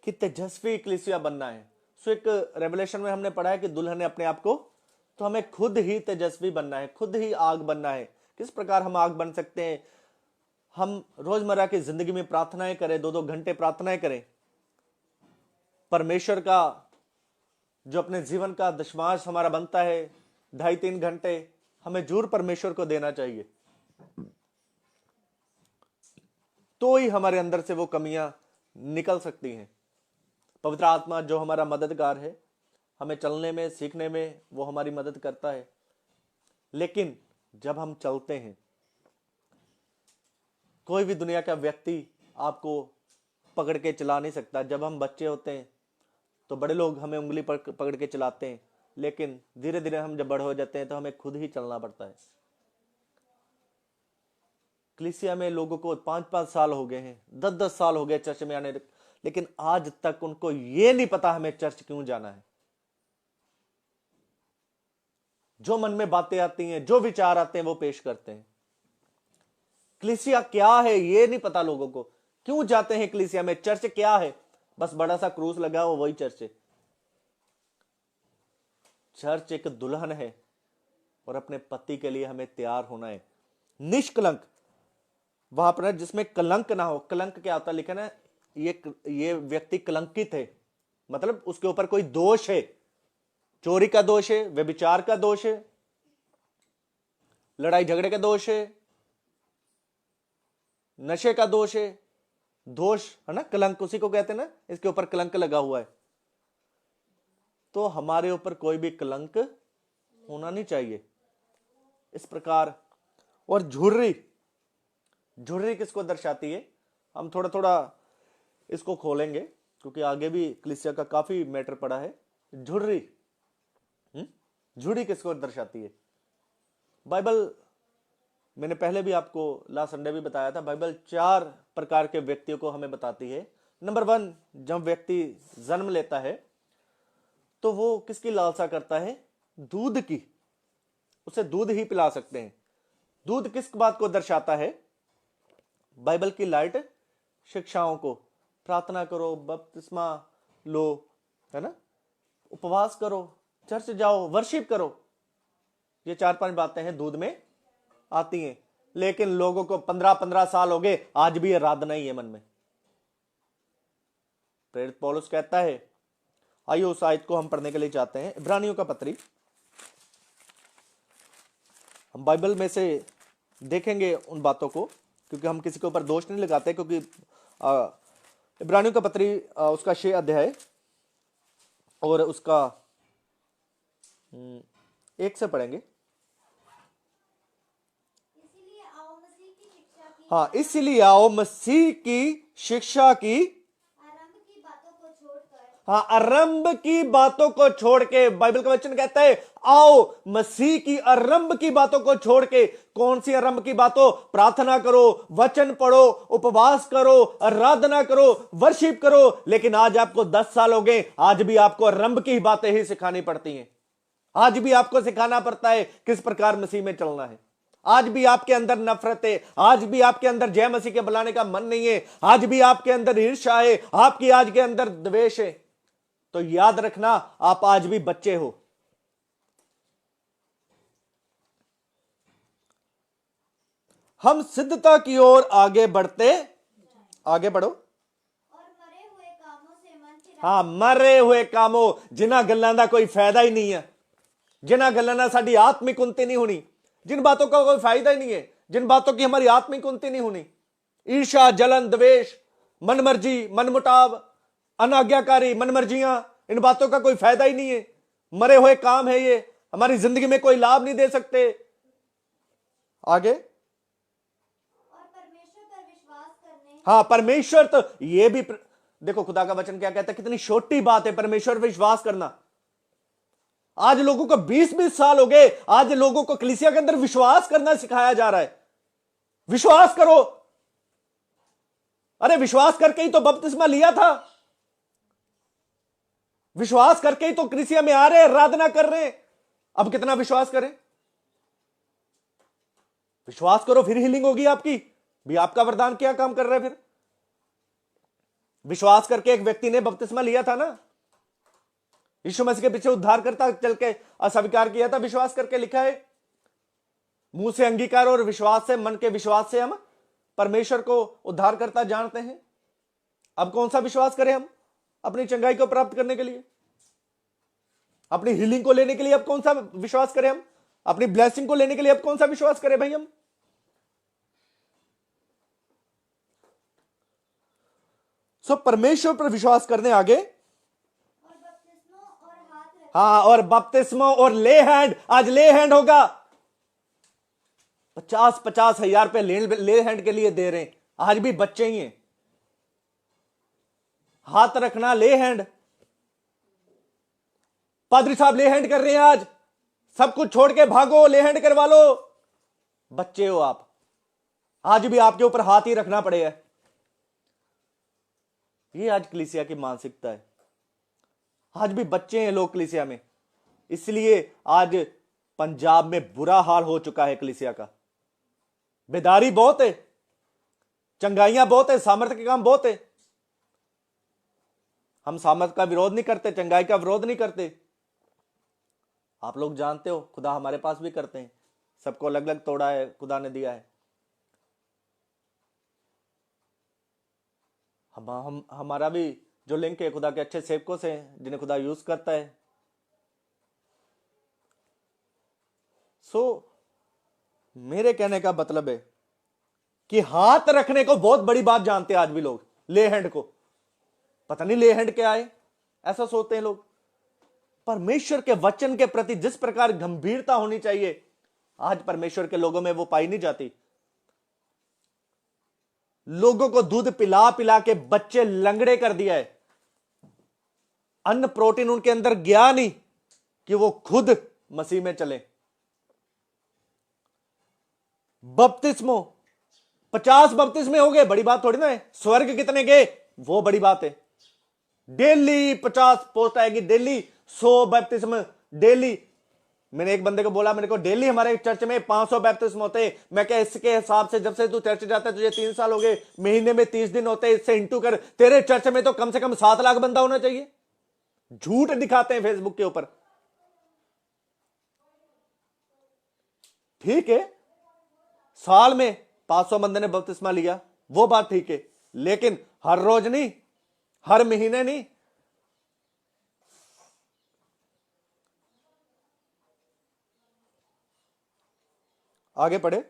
Speaker 1: कि तेजस्वी कलीसिया बनना है। एक रेवलेशन में हमने पढ़ा है कि दुल्हन ने अपने आप को, तो हमें खुद ही तेजस्वी बनना है, खुद ही आग बनना है। किस प्रकार हम आग बन सकते हैं? हम रोजमर्रा की जिंदगी में प्रार्थनाएं करें, 2-2 घंटे प्रार्थनाएं करें। परमेश्वर का जो अपने जीवन का दशमांश हमारा बनता है, 2.5-3 घंटे हमें जरूर परमेश्वर को देना चाहिए। तो ही हमारे अंदर से वो कमियां निकल सकती हैं। पवित्र आत्मा जो हमारा मददगार है, हमें चलने में, सीखने में वो हमारी मदद करता है। लेकिन जब हम चलते हैं, कोई भी दुनिया का व्यक्ति आपको पकड़ के चला नहीं सकता। जब हम बच्चे होते हैं तो बड़े लोग हमें उंगली पकड़ के चलाते हैं, लेकिन धीरे धीरे हम जब बड़े हो जाते हैं तो हमें खुद ही चलना पड़ता है। कलीसिया में लोगों को 5-5 साल हो गए हैं, 10-10 साल हो गए चर्च में आने, लेकिन आज तक उनको ये नहीं पता हमें चर्च क्यों जाना है। जो मन में बातें आती हैं, जो विचार आते हैं, वो पेश करते हैं। कलीसिया क्या है ये नहीं पता लोगों को। क्यों जाते हैं कलीसिया में? चर्च क्या है? बस बड़ा सा क्रूस लगा हो वही चर्च है। चर्च एक दुल्हन है और अपने पति के लिए हमें तैयार होना है, निष्कलंक। वहां पर जिसमें कलंक ना हो। कलंक क्या होता है? लिखा ना, ये व्यक्ति कलंकित है, मतलब उसके ऊपर कोई दोष है। चोरी का दोष है, व्यभिचार का दोष है, लड़ाई झगड़े का दोष है, नशे का दोष है। दोष है ना, कलंक उसी को कहते हैं ना, इसके ऊपर कलंक लगा हुआ है। तो हमारे ऊपर कोई भी कलंक होना नहीं चाहिए इस प्रकार। और झुर्री, झुर्री किसको दर्शाती है? हम थोड़ा थोड़ा इसको खोलेंगे क्योंकि आगे भी कलीसिया का काफी मैटर पड़ा है। झुर्री, झुर्री किसको दर्शाती है? बाइबल, मैंने पहले भी आपको लास्ट संडे भी बताया था, बाइबल 4 प्रकार के व्यक्तियों को हमें बताती है। नंबर 1, जब व्यक्ति जन्म लेता है तो वो किसकी लालसा करता है? दूध की। उसे दूध ही पिला सकते हैं। दूध किस बात को दर्शाता है? बाइबल की लाइट शिक्षाओं को। प्रार्थना करो, बपतिस्मा लो, है ना, उपवास करो, चर्च जाओ, वर्शिप करो। ये 4-5 बातें हैं दूध में आती हैं। लेकिन लोगों को 15-15 साल हो गए, आज भी आराधना ही है मन में। प्रेरित पौलुस कहता है, आइए उस आयत को हम पढ़ने के लिए चाहते हैं। इब्रानियों का पत्री, हम बाइबल में से देखेंगे उन बातों को, क्योंकि हम किसी के ऊपर दोष नहीं लगाते। क्योंकि इब्रानियों का पत्री उसका 6 अध्याय और उसका 1 से पढ़ेंगे। हाँ, इसलिए आओ मसीह की शिक्षा की,
Speaker 2: आरंभ की बातों को छोड़कर,
Speaker 1: हाँ, आरंभ की बातों को छोड़ के। बाइबल का वचन कहता है आओ मसीह की आरंभ की बातों को छोड़ के। कौन सी आरंभ की बातों? प्रार्थना करो, वचन पढ़ो, उपवास करो, आराधना करो, वर्शिप करो। लेकिन आज आपको 10 साल हो गए, आज भी आपको आरंभ की बातें ही सिखानी पड़ती हैं। आज भी आपको सिखाना पड़ता है किस प्रकार मसीह में चलना है। आज भी आपके अंदर नफरत है, आज भी आपके अंदर जय मसीह के बुलाने का मन नहीं है, आज भी आपके अंदर ईर्ष्या है, आपकी आज के अंदर द्वेष है। तो याद रखना, आप आज भी बच्चे हो। हम सिद्धता की ओर आगे बढ़ते, आगे बढ़ो।
Speaker 2: और मरे हुए कामों से मन फिरा,
Speaker 1: हाँ, मरे हुए कामों, जिन्हां गल्लां दा कोई फायदा ही नहीं है, जिन्हां गल्लां नाल साडी आत्मिक उन्नति नहीं होनी, जिन बातों का कोई फायदा ही नहीं है, जिन बातों की हमारी आत्मिक उन्नति नहीं होनी। ईर्ष्या, जलन, द्वेष, मनमर्जी, मनमुटाव, अनाज्ञाकारी मनमर्जियां, इन बातों का कोई फायदा ही नहीं है। मरे हुए काम है ये, हमारी जिंदगी में कोई लाभ नहीं दे सकते। आगे,
Speaker 2: और परमेश्वर पर विश्वास करने,
Speaker 1: हाँ, परमेश्वर, तो ये भी देखो खुदा का वचन क्या कहता है, कितनी छोटी बात है परमेश्वर पर विश्वास करना। आज लोगों को 20-20 साल हो गए, आज लोगों को कलीसिया के अंदर विश्वास करना सिखाया जा रहा है। विश्वास करो। अरे विश्वास करके ही तो बपतिस्मा लिया था, विश्वास करके ही तो कलीसिया में आ रहे हैं, आराधना कर रहे हैं। अब कितना विश्वास करें? विश्वास करो फिर हीलिंग होगी आपकी भी। आपका वरदान क्या काम कर रहा है फिर? विश्वास करके एक व्यक्ति ने बपतिस्मा लिया था ना, यीशु मसीह के पीछे उद्धार करता चल के अस्वीकार किया था, विश्वास करके। लिखा है मुंह से अंगीकार और विश्वास से, मन के विश्वास से हम परमेश्वर को उद्धार करता जानते हैं। अब कौन सा विश्वास करें हम अपनी चंगाई को प्राप्त करने के लिए, अपनी हीलिंग को लेने के लिए? अब कौन सा विश्वास करें हम अपनी ब्लेसिंग को लेने के लिए? अब कौन सा विश्वास करें भाई हम? सो परमेश्वर पर विश्वास करने आगे,
Speaker 2: और बपतिस्मों और हाथ रख,
Speaker 1: हाँ, और बपतिस्मा और ले हैंड। आज ले हैंड होगा। 50,000 रुपए ले हैंड के लिए दे रहे हैं। आज भी बच्चे ही हैं। हाथ रखना ले हैंड, पादरी साहब ले हैंड कर रहे हैं आज, सब कुछ छोड़ के भागो ले हैंड करवा लो। बच्चे हो आप, आज भी आपके ऊपर हाथ ही रखना पड़ेगा। ये आज कलीसिया की मानसिकता है। आज भी बच्चे हैं लोग कलीसिया में, इसलिए आज पंजाब में बुरा हाल हो चुका है कलीसिया का। बेदारी बहुत है, चंगाइयां बहुत है, सामर्थ्य के काम बहुत है। हम सामर्थ्य का विरोध नहीं करते, चंगाई का विरोध नहीं करते। आप लोग जानते हो खुदा हमारे पास भी करते हैं, सबको अलग अलग तोड़ा है, खुदा ने दिया है। हमारा भी जो लिंक है खुदा के अच्छे सेवकों से, जिन्हें खुदा यूज करता है। मेरे कहने का मतलब है कि हाथ रखने को बहुत बड़ी बात जानते हैं आज भी लोग, ले हैंड को। पता नहीं ले हैंड क्या है, ऐसा सोचते हैं लोग। परमेश्वर के वचन के प्रति जिस प्रकार गंभीरता होनी चाहिए, आज परमेश्वर के लोगों में वो पाई नहीं जाती। लोगों को दूध पिला पिला के बच्चे लंगड़े कर दिया है। अन्न प्रोटीन उनके अंदर गया नहीं कि वो खुद मसीह में चले। बपतिस्मो 50 बपतिस्मे हो गए, बड़ी बात थोड़ी ना है। स्वर्ग कितने गए वो बड़ी बात है। डेली 50 पोस्ट आएगी, डेली 100 बपतिस्म डेली। मैंने एक बंदे को बोला, मेरे को डेली हमारे चर्च में 500 बैप्टिज्म होते हैं। मैं क्या इसके हिसाब से जब से तू चर्च जाता है, तुझे 3 साल हो गए, महीने में 30 दिन होते हैं, इससे इंटू कर, तेरे चर्च में तो कम से कम 7 लाख बंदा होना चाहिए। झूठ दिखाते हैं फेसबुक के ऊपर। ठीक है, साल में 500 बंदे ने बपतिस्मा लिया, वो बात ठीक है, लेकिन हर रोज नहीं, हर महीने नहीं। आगे पढ़े।
Speaker 2: और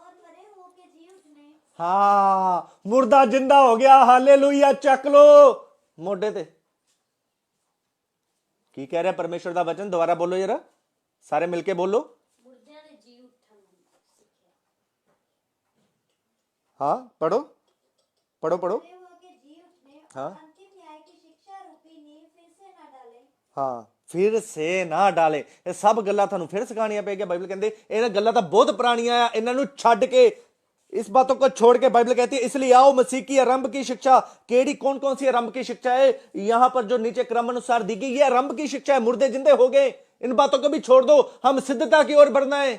Speaker 2: मरे हुओं के जी उठने।
Speaker 1: हाँ, मुर्दा जिंदा हो गया, हालेलुया, चक लो मोढे ते। की कह रहा है परमेश्वर का वचन? दोबारा बोलो जरा, सारे मिलके बोलो।
Speaker 3: मुर्दियां दे जी उठन सिੱਖਿਆ।
Speaker 1: हाँ, पढ़ो पढ़ो पढ़ो।
Speaker 2: मरे हुओं के जी उठने और
Speaker 1: हाँ।
Speaker 2: अंतिम न्याय की शिक्षा रूपी नींव फिर से न डाले।
Speaker 1: हाँ, फिर से ना डाले। ਇਹ ਸਭ ਗੱਲਾਂ ਤੁਹਾਨੂੰ ਫਿਰ ਸਿਖਾਣੀਆਂ ਪਏਗੀਆਂ। ਬਾਈਬਲ ਕਹਿੰਦੇ ਇਹਨਾਂ ਗੱਲਾਂ ਤਾਂ बहुत ਪੁਰਾਣੀਆਂ ਆ, ਇਹਨਾਂ ਨੂੰ ਛੱਡ के, इस बातों को छोड़ के बाइबल कहती है इसलिए आओ मसीह की आरंभ की शिक्षा। केड़ी कौन कौन सी आरंभ की शिक्षा है? यहां पर जो नीचे क्रम अनुसार दी गई, ये आरंभ की शिक्षा है। मुर्दे जिंदे हो गए, इन बातों को भी छोड़ दो, हम सिद्धता की ओर बढ़ना है।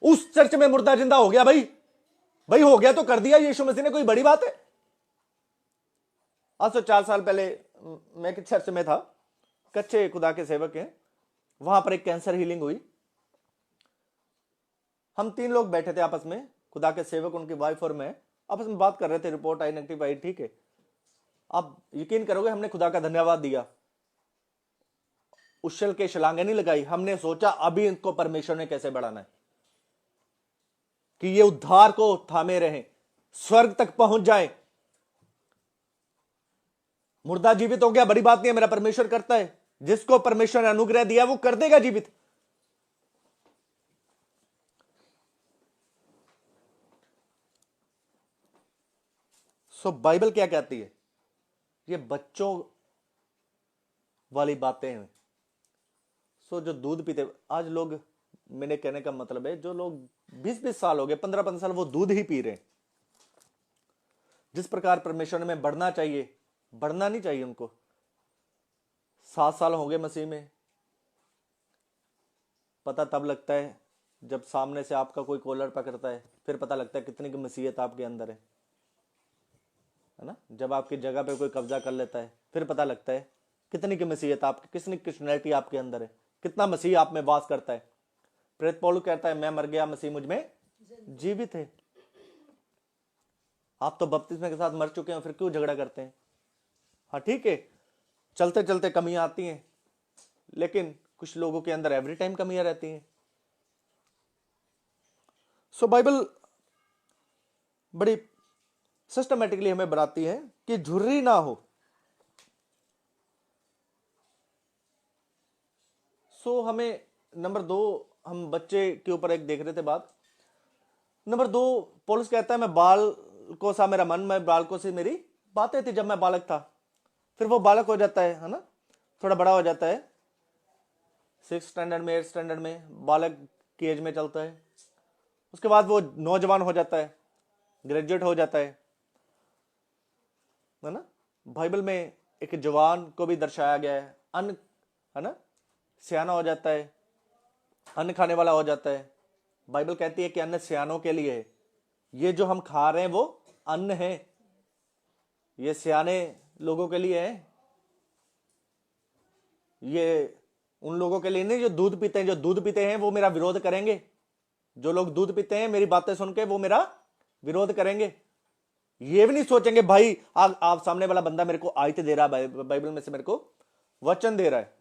Speaker 1: उस चर्च में मुर्दा जिंदा हो गया, भाई हो गया तो कर दिया यीशु मसीह ने, कोई बड़ी बात है? आज तो 4 साल पहले मैं किस चर्च में था, कच्चे खुदा के सेवक हैं, वहां पर एक कैंसर हीलिंग हुई। हम 3 लोग बैठे थे आपस में, खुदा के सेवक, उनकी वाइफ और मैं, आपस में बात कर रहे थे। रिपोर्ट आई नेगेटिव आई, ठीक है। आप यकीन करोगे, हमने खुदा का धन्यवाद दिया, उछल के छलांगे नहीं लगाई। हमने सोचा अभी इनको परमेश्वर ने कैसे बढ़ाना है कि ये उद्धार को थामे रहें, स्वर्ग तक पहुंच जाए। मुर्दा जीवित हो गया, बड़ी बात नहीं है, मेरा परमेश्वर करता है। जिसको परमेश्वर ने अनुग्रह दिया वो कर देगा जीवित। बाइबल क्या कहती है? ये बच्चों वाली बातें हैं। जो दूध पीते आज लोग, मैंने कहने का मतलब है, जो लोग 20-20 साल हो गए, 15-15 साल, वो दूध ही पी रहे हैं। जिस प्रकार परमेश्वर में बढ़ना चाहिए, बढ़ना नहीं चाहिए उनको। 7 साल हो गए मसीह में, पता तब लगता है जब सामने से आपका कोई कॉलर पकड़ता है, फिर पता लगता है कितनी की मसीहत आपके अंदर है ना? जब आपकी जगह पे कोई कब्जा कर लेता है, फिर पता लगता है कितनी की मसीहत आपकी, कितनी क्रिश्चियनिटी आपके अंदर है, कितना मसीह आप में वास करता है। प्रेरित पौलुस कहता है मैं मर गया, मसीह मुझ में जीवित है। आप तो बपतिस्मे के साथ मर चुके हैं, फिर क्यों झगड़ा करते हैं? हाँ ठीक है, चलते चलते कमियां आती हैं, लेकिन कुछ लोगों के अंदर एवरी टाइम कमियां रहती हैं। बाइबल बड़ी सिस्टमेटिकली हमें बताती है कि झुर्री ना हो। सो हमें नंबर 2, हम बच्चे के ऊपर एक देख रहे थे बात। नंबर 2, पौलुस कहता है मैं बालकों सा मेरा मन, मैं बालकों से मेरी बातें थी जब मैं बालक था। फिर वो बालक हो जाता है ना, थोड़ा बड़ा हो जाता है, 6th स्टैंडर्ड में 8th स्टैंडर्ड में बालक की एज में चलता है। उसके बाद वो नौजवान हो जाता है, ग्रेजुएट हो जाता है ना। बाइबल में एक जवान को भी दर्शाया गया है, अन्न, है ना, सियाना हो जाता है, अन्न खाने वाला हो जाता है। बाइबल कहती है कि अन्न सियानों के लिए है। ये जो हम खा रहे हैं वो अन्न है, ये सियाने लोगों के लिए है। ये उन लोगों के लिए नहीं जो दूध पीते हैं। जो दूध पीते हैं वो मेरा विरोध करेंगे। जो लोग दूध पीते हैं मेरी बातें सुन के वो मेरा विरोध करेंगे। ये भी नहीं सोचेंगे भाई आप सामने वाला बंदा मेरे को आयत दे रहा है, बाइबल में से मेरे को वचन दे रहा है।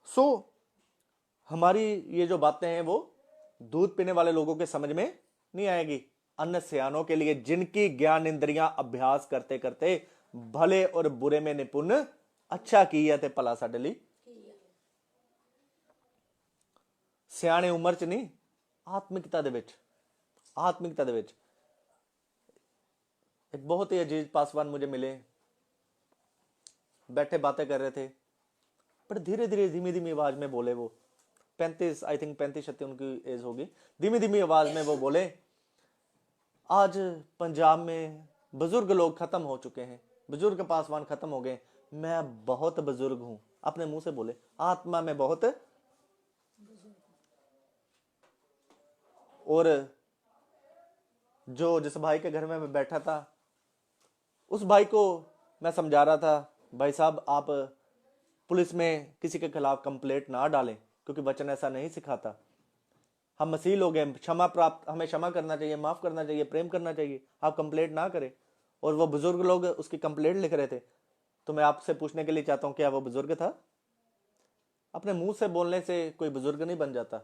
Speaker 1: सो हमारी ये जो बातें हैं वो दूध पीने वाले लोगों के समझ में नहीं आएगी। अन्न सियानों के लिए जिनकी ज्ञान इंद्रियां अभ्यास करते करते भले और बुरे में निपुण अच्छा की ते भला साडे लई। सियाने उम्र च नहीं, आत्मिकता दे विच, आत्मिकता दे विच। एक बहुत ही अजीज पासवान मुझे मिले, बैठे बातें कर रहे थे, पर धीरे धीरे धीमी धीमी आवाज में बोले। वो 35, आई थिंक 35-36 उनकी एज होगी। धीमी धीमी आवाज में वो बोले, आज पंजाब में बुजुर्ग लोग खत्म हो चुके हैं, बुजुर्ग पासवान खत्म हो गए, मैं बहुत बुजुर्ग हूं। अपने मुंह से बोले, आत्मा में बहुत। और जो जिस भाई के घर में मैं बैठा था, उस भाई को मैं समझा रहा था, भाई साहब आप पुलिस में किसी के खिलाफ कंप्लेंट ना डालें, क्योंकि वचन ऐसा नहीं सिखाता। हम मसीह लोग हैं, क्षमा प्राप्त, हमें क्षमा करना चाहिए, माफ करना चाहिए, प्रेम करना चाहिए, आप कंप्लेंट ना करें। और वो बुजुर्ग लोग उसकी कंप्लेंट लिख रहे थे। तो मैं आपसे पूछने के लिए चाहता हूं, क्या वो बुजुर्ग था? अपने मुंह से बोलने से कोई बुजुर्ग नहीं बन जाता।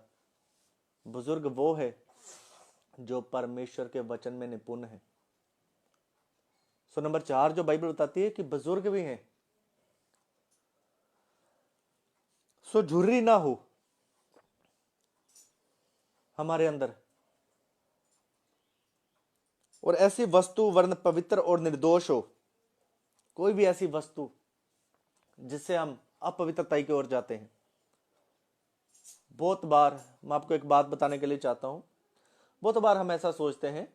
Speaker 1: बुजुर्ग वो है जो परमेश्वर के वचन में निपुण है। सो नंबर 4 जो बाइबल बताती है कि बुजुर्ग भी हैं। सो झुर्री ना हो हमारे अंदर, और ऐसी वस्तु वर्ण पवित्र और निर्दोष हो। कोई भी ऐसी वस्तु जिससे हम अपवित्रता की ओर जाते हैं। बहुत बार मैं आपको एक बात बताने के लिए चाहता हूं, बहुत बार हम ऐसा सोचते हैं,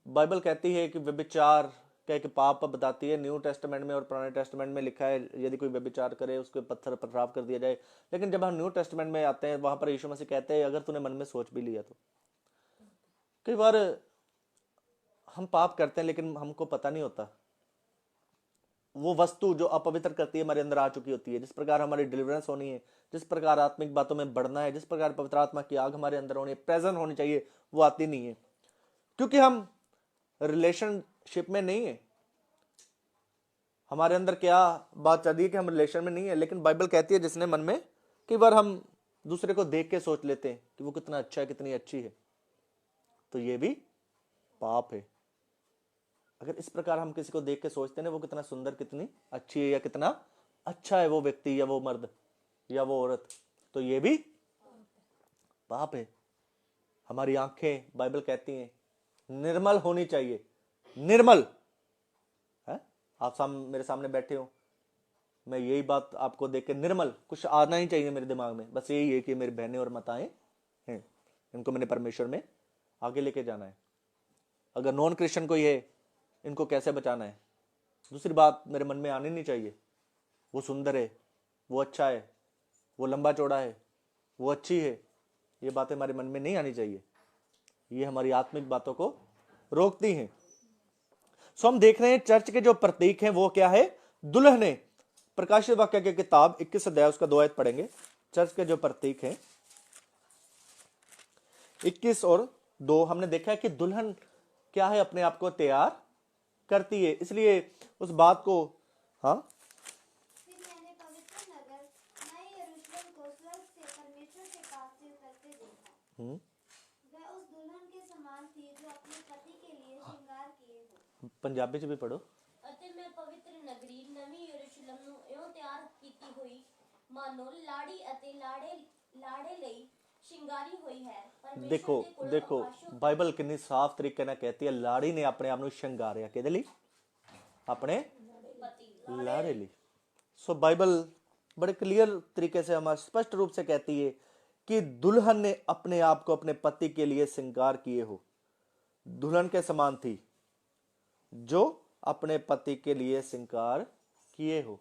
Speaker 1: बाइबल कहती है कि व्यभिचार का एक पाप बताती है। न्यू टेस्टामेंट में और पुराने टेस्टामेंट में लिखा है यदि कोई व्यभिचार करे उसको पत्थर पथराव कर दिया जाए। लेकिन जब हम न्यू टेस्टामेंट में आते हैं, वहां पर यीशु मसीह कहते हैं अगर तूने मन में सोच भी लिया तो। कई बार हम पाप करते हैं लेकिन हमको पता नहीं होता। वो वस्तु जो अपवित्र करती है हमारे अंदर आ चुकी होती है। जिस प्रकार हमारी डिलीवरेंस होनी है, जिस प्रकार आत्मिक बातों में बढ़ना है, जिस प्रकार पवित्र आत्मा की आग हमारे अंदर होनी है, प्रेजेंट होनी चाहिए, वो आती नहीं है, क्योंकि हम रिलेशनशिप में नहीं है। हमारे अंदर क्या बात चल रही है कि हम रिलेशन में नहीं है। लेकिन बाइबल कहती है जिसने मन में, कई बार हम दूसरे को देख के सोच लेते हैं कि वो कितना अच्छा है, कितनी अच्छी है, तो ये भी पाप है। अगर इस प्रकार हम किसी को देख के सोचते हैं वो कितना सुंदर, कितनी अच्छी है, या कितना अच्छा है वो व्यक्ति या वो मर्द या वो औरत, तो ये भी पाप है। हमारी आंखें, बाइबल कहती हैं, निर्मल होनी चाहिए। निर्मल है। आप मेरे सामने बैठे हो, मैं यही बात आपको देख के निर्मल कुछ आना ही चाहिए मेरे दिमाग में, बस यही है कि मेरी बहनें और माताएं हैं, इनको मैंने परमेश्वर में आगे लेके जाना है। अगर नॉन क्रिश्चियन कोई है, इनको कैसे बचाना है। दूसरी बात मेरे मन में आनी नहीं चाहिए, वो सुंदर है, वो अच्छा है, वो लंबा चौड़ा है, वो अच्छी है, ये बातें हमारे मन में नहीं आनी चाहिए। ये हमारी आत्मिक बातों को रोकती हैं। सो हम देख रहे हैं चर्च के जो प्रतीक हैं वो क्या है? दुल्हन है। प्रकाशित वाक्य की किताब 21 अध्याय उसका 2 आयत पढ़ेंगे। चर्च के जो प्रतीक हैं 21 और 2, हमने देखा है कि दुल्हन क्या है, अपने आप को तैयार करती है। इसलिए उस बात को, हाँ,
Speaker 2: फिर मैंने पवित्र नगर नए यरूशलेम को स्वर्ग से परमेश्वर के पास से उतरते देखा। वह उस दुल्हन के समान थी जो अपने पति के लिए श्रृंगार किए हो।
Speaker 1: पंजाबी च भी पढ़ो।
Speaker 3: ਅਤੇ ਮੈਂ ਪਵਿੱਤਰ ਨਗਰੀ ਨਵੀਂ ਯਰੂਸ਼ਲਮ ਨੂੰ ਇਉਂ ਤਿਆਰ ਕੀਤੀ ਮਾਨੋ ਲਾੜੀ ਅਤੇ ਲਾੜੇ ਲਈ ਸ਼ਿੰਗਾਰੀ ਹੋਈ ਹੈ ਪਰਮੇਸ਼ਰ
Speaker 1: देखो
Speaker 3: ਦੇ ਕੋਲੋਂ
Speaker 1: देखो
Speaker 3: ਆਕਾਸ਼ੋਂ
Speaker 1: बाइबल कितनी साफ तरीके ਨਾਲ कहती है लाड़ी ने अपने आप ਨੂੰ ਸ਼ਿੰਗਾਰਿਆ ਕਿਹਦੇ ਲਈ अपने
Speaker 3: ਪਤੀ
Speaker 1: लाड़े ਲਈ सो बाइबल बड़े क्लियर तरीके से हमारे स्पष्ट रूप से कहती है कि दुल्हन ने अपने आप को अपने पति के लिए श्रृंगार किए हो दुल्हन के समान थी जो अपने पति के लिए श्रृंगार किए हो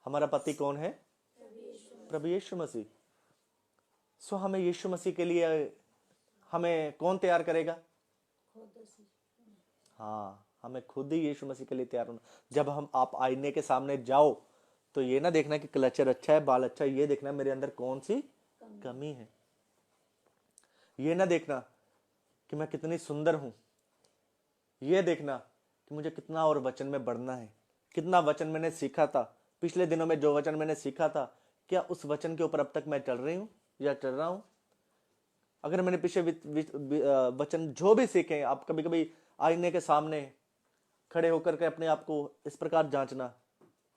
Speaker 1: हमारा पति कौन है प्रभु यीशु मसीह सो हमें यीशु मसीह के लिए हमें कौन तैयार करेगा हाँ हमें खुद ही यीशु मसीह के लिए तैयार होना जब हम आप आईने के सामने जाओ तो ये ना देखना कि क्लचर अच्छा है बाल अच्छा है ये देखना मेरे अंदर कौन सी कमी है ये ना देखना कि मैं कितनी सुंदर हूं ये देखना कि मुझे कितना और वचन में बढ़ना है कितना वचन मैंने सीखा था पिछले दिनों में जो वचन मैंने सीखा था क्या उस वचन के ऊपर अब तक मैं चल रही हूं या चल रहा हूं अगर मैंने पीछे वचन जो भी सीखे आप कभी कभी आईने के सामने खड़े होकर के अपने आप को इस प्रकार जांचना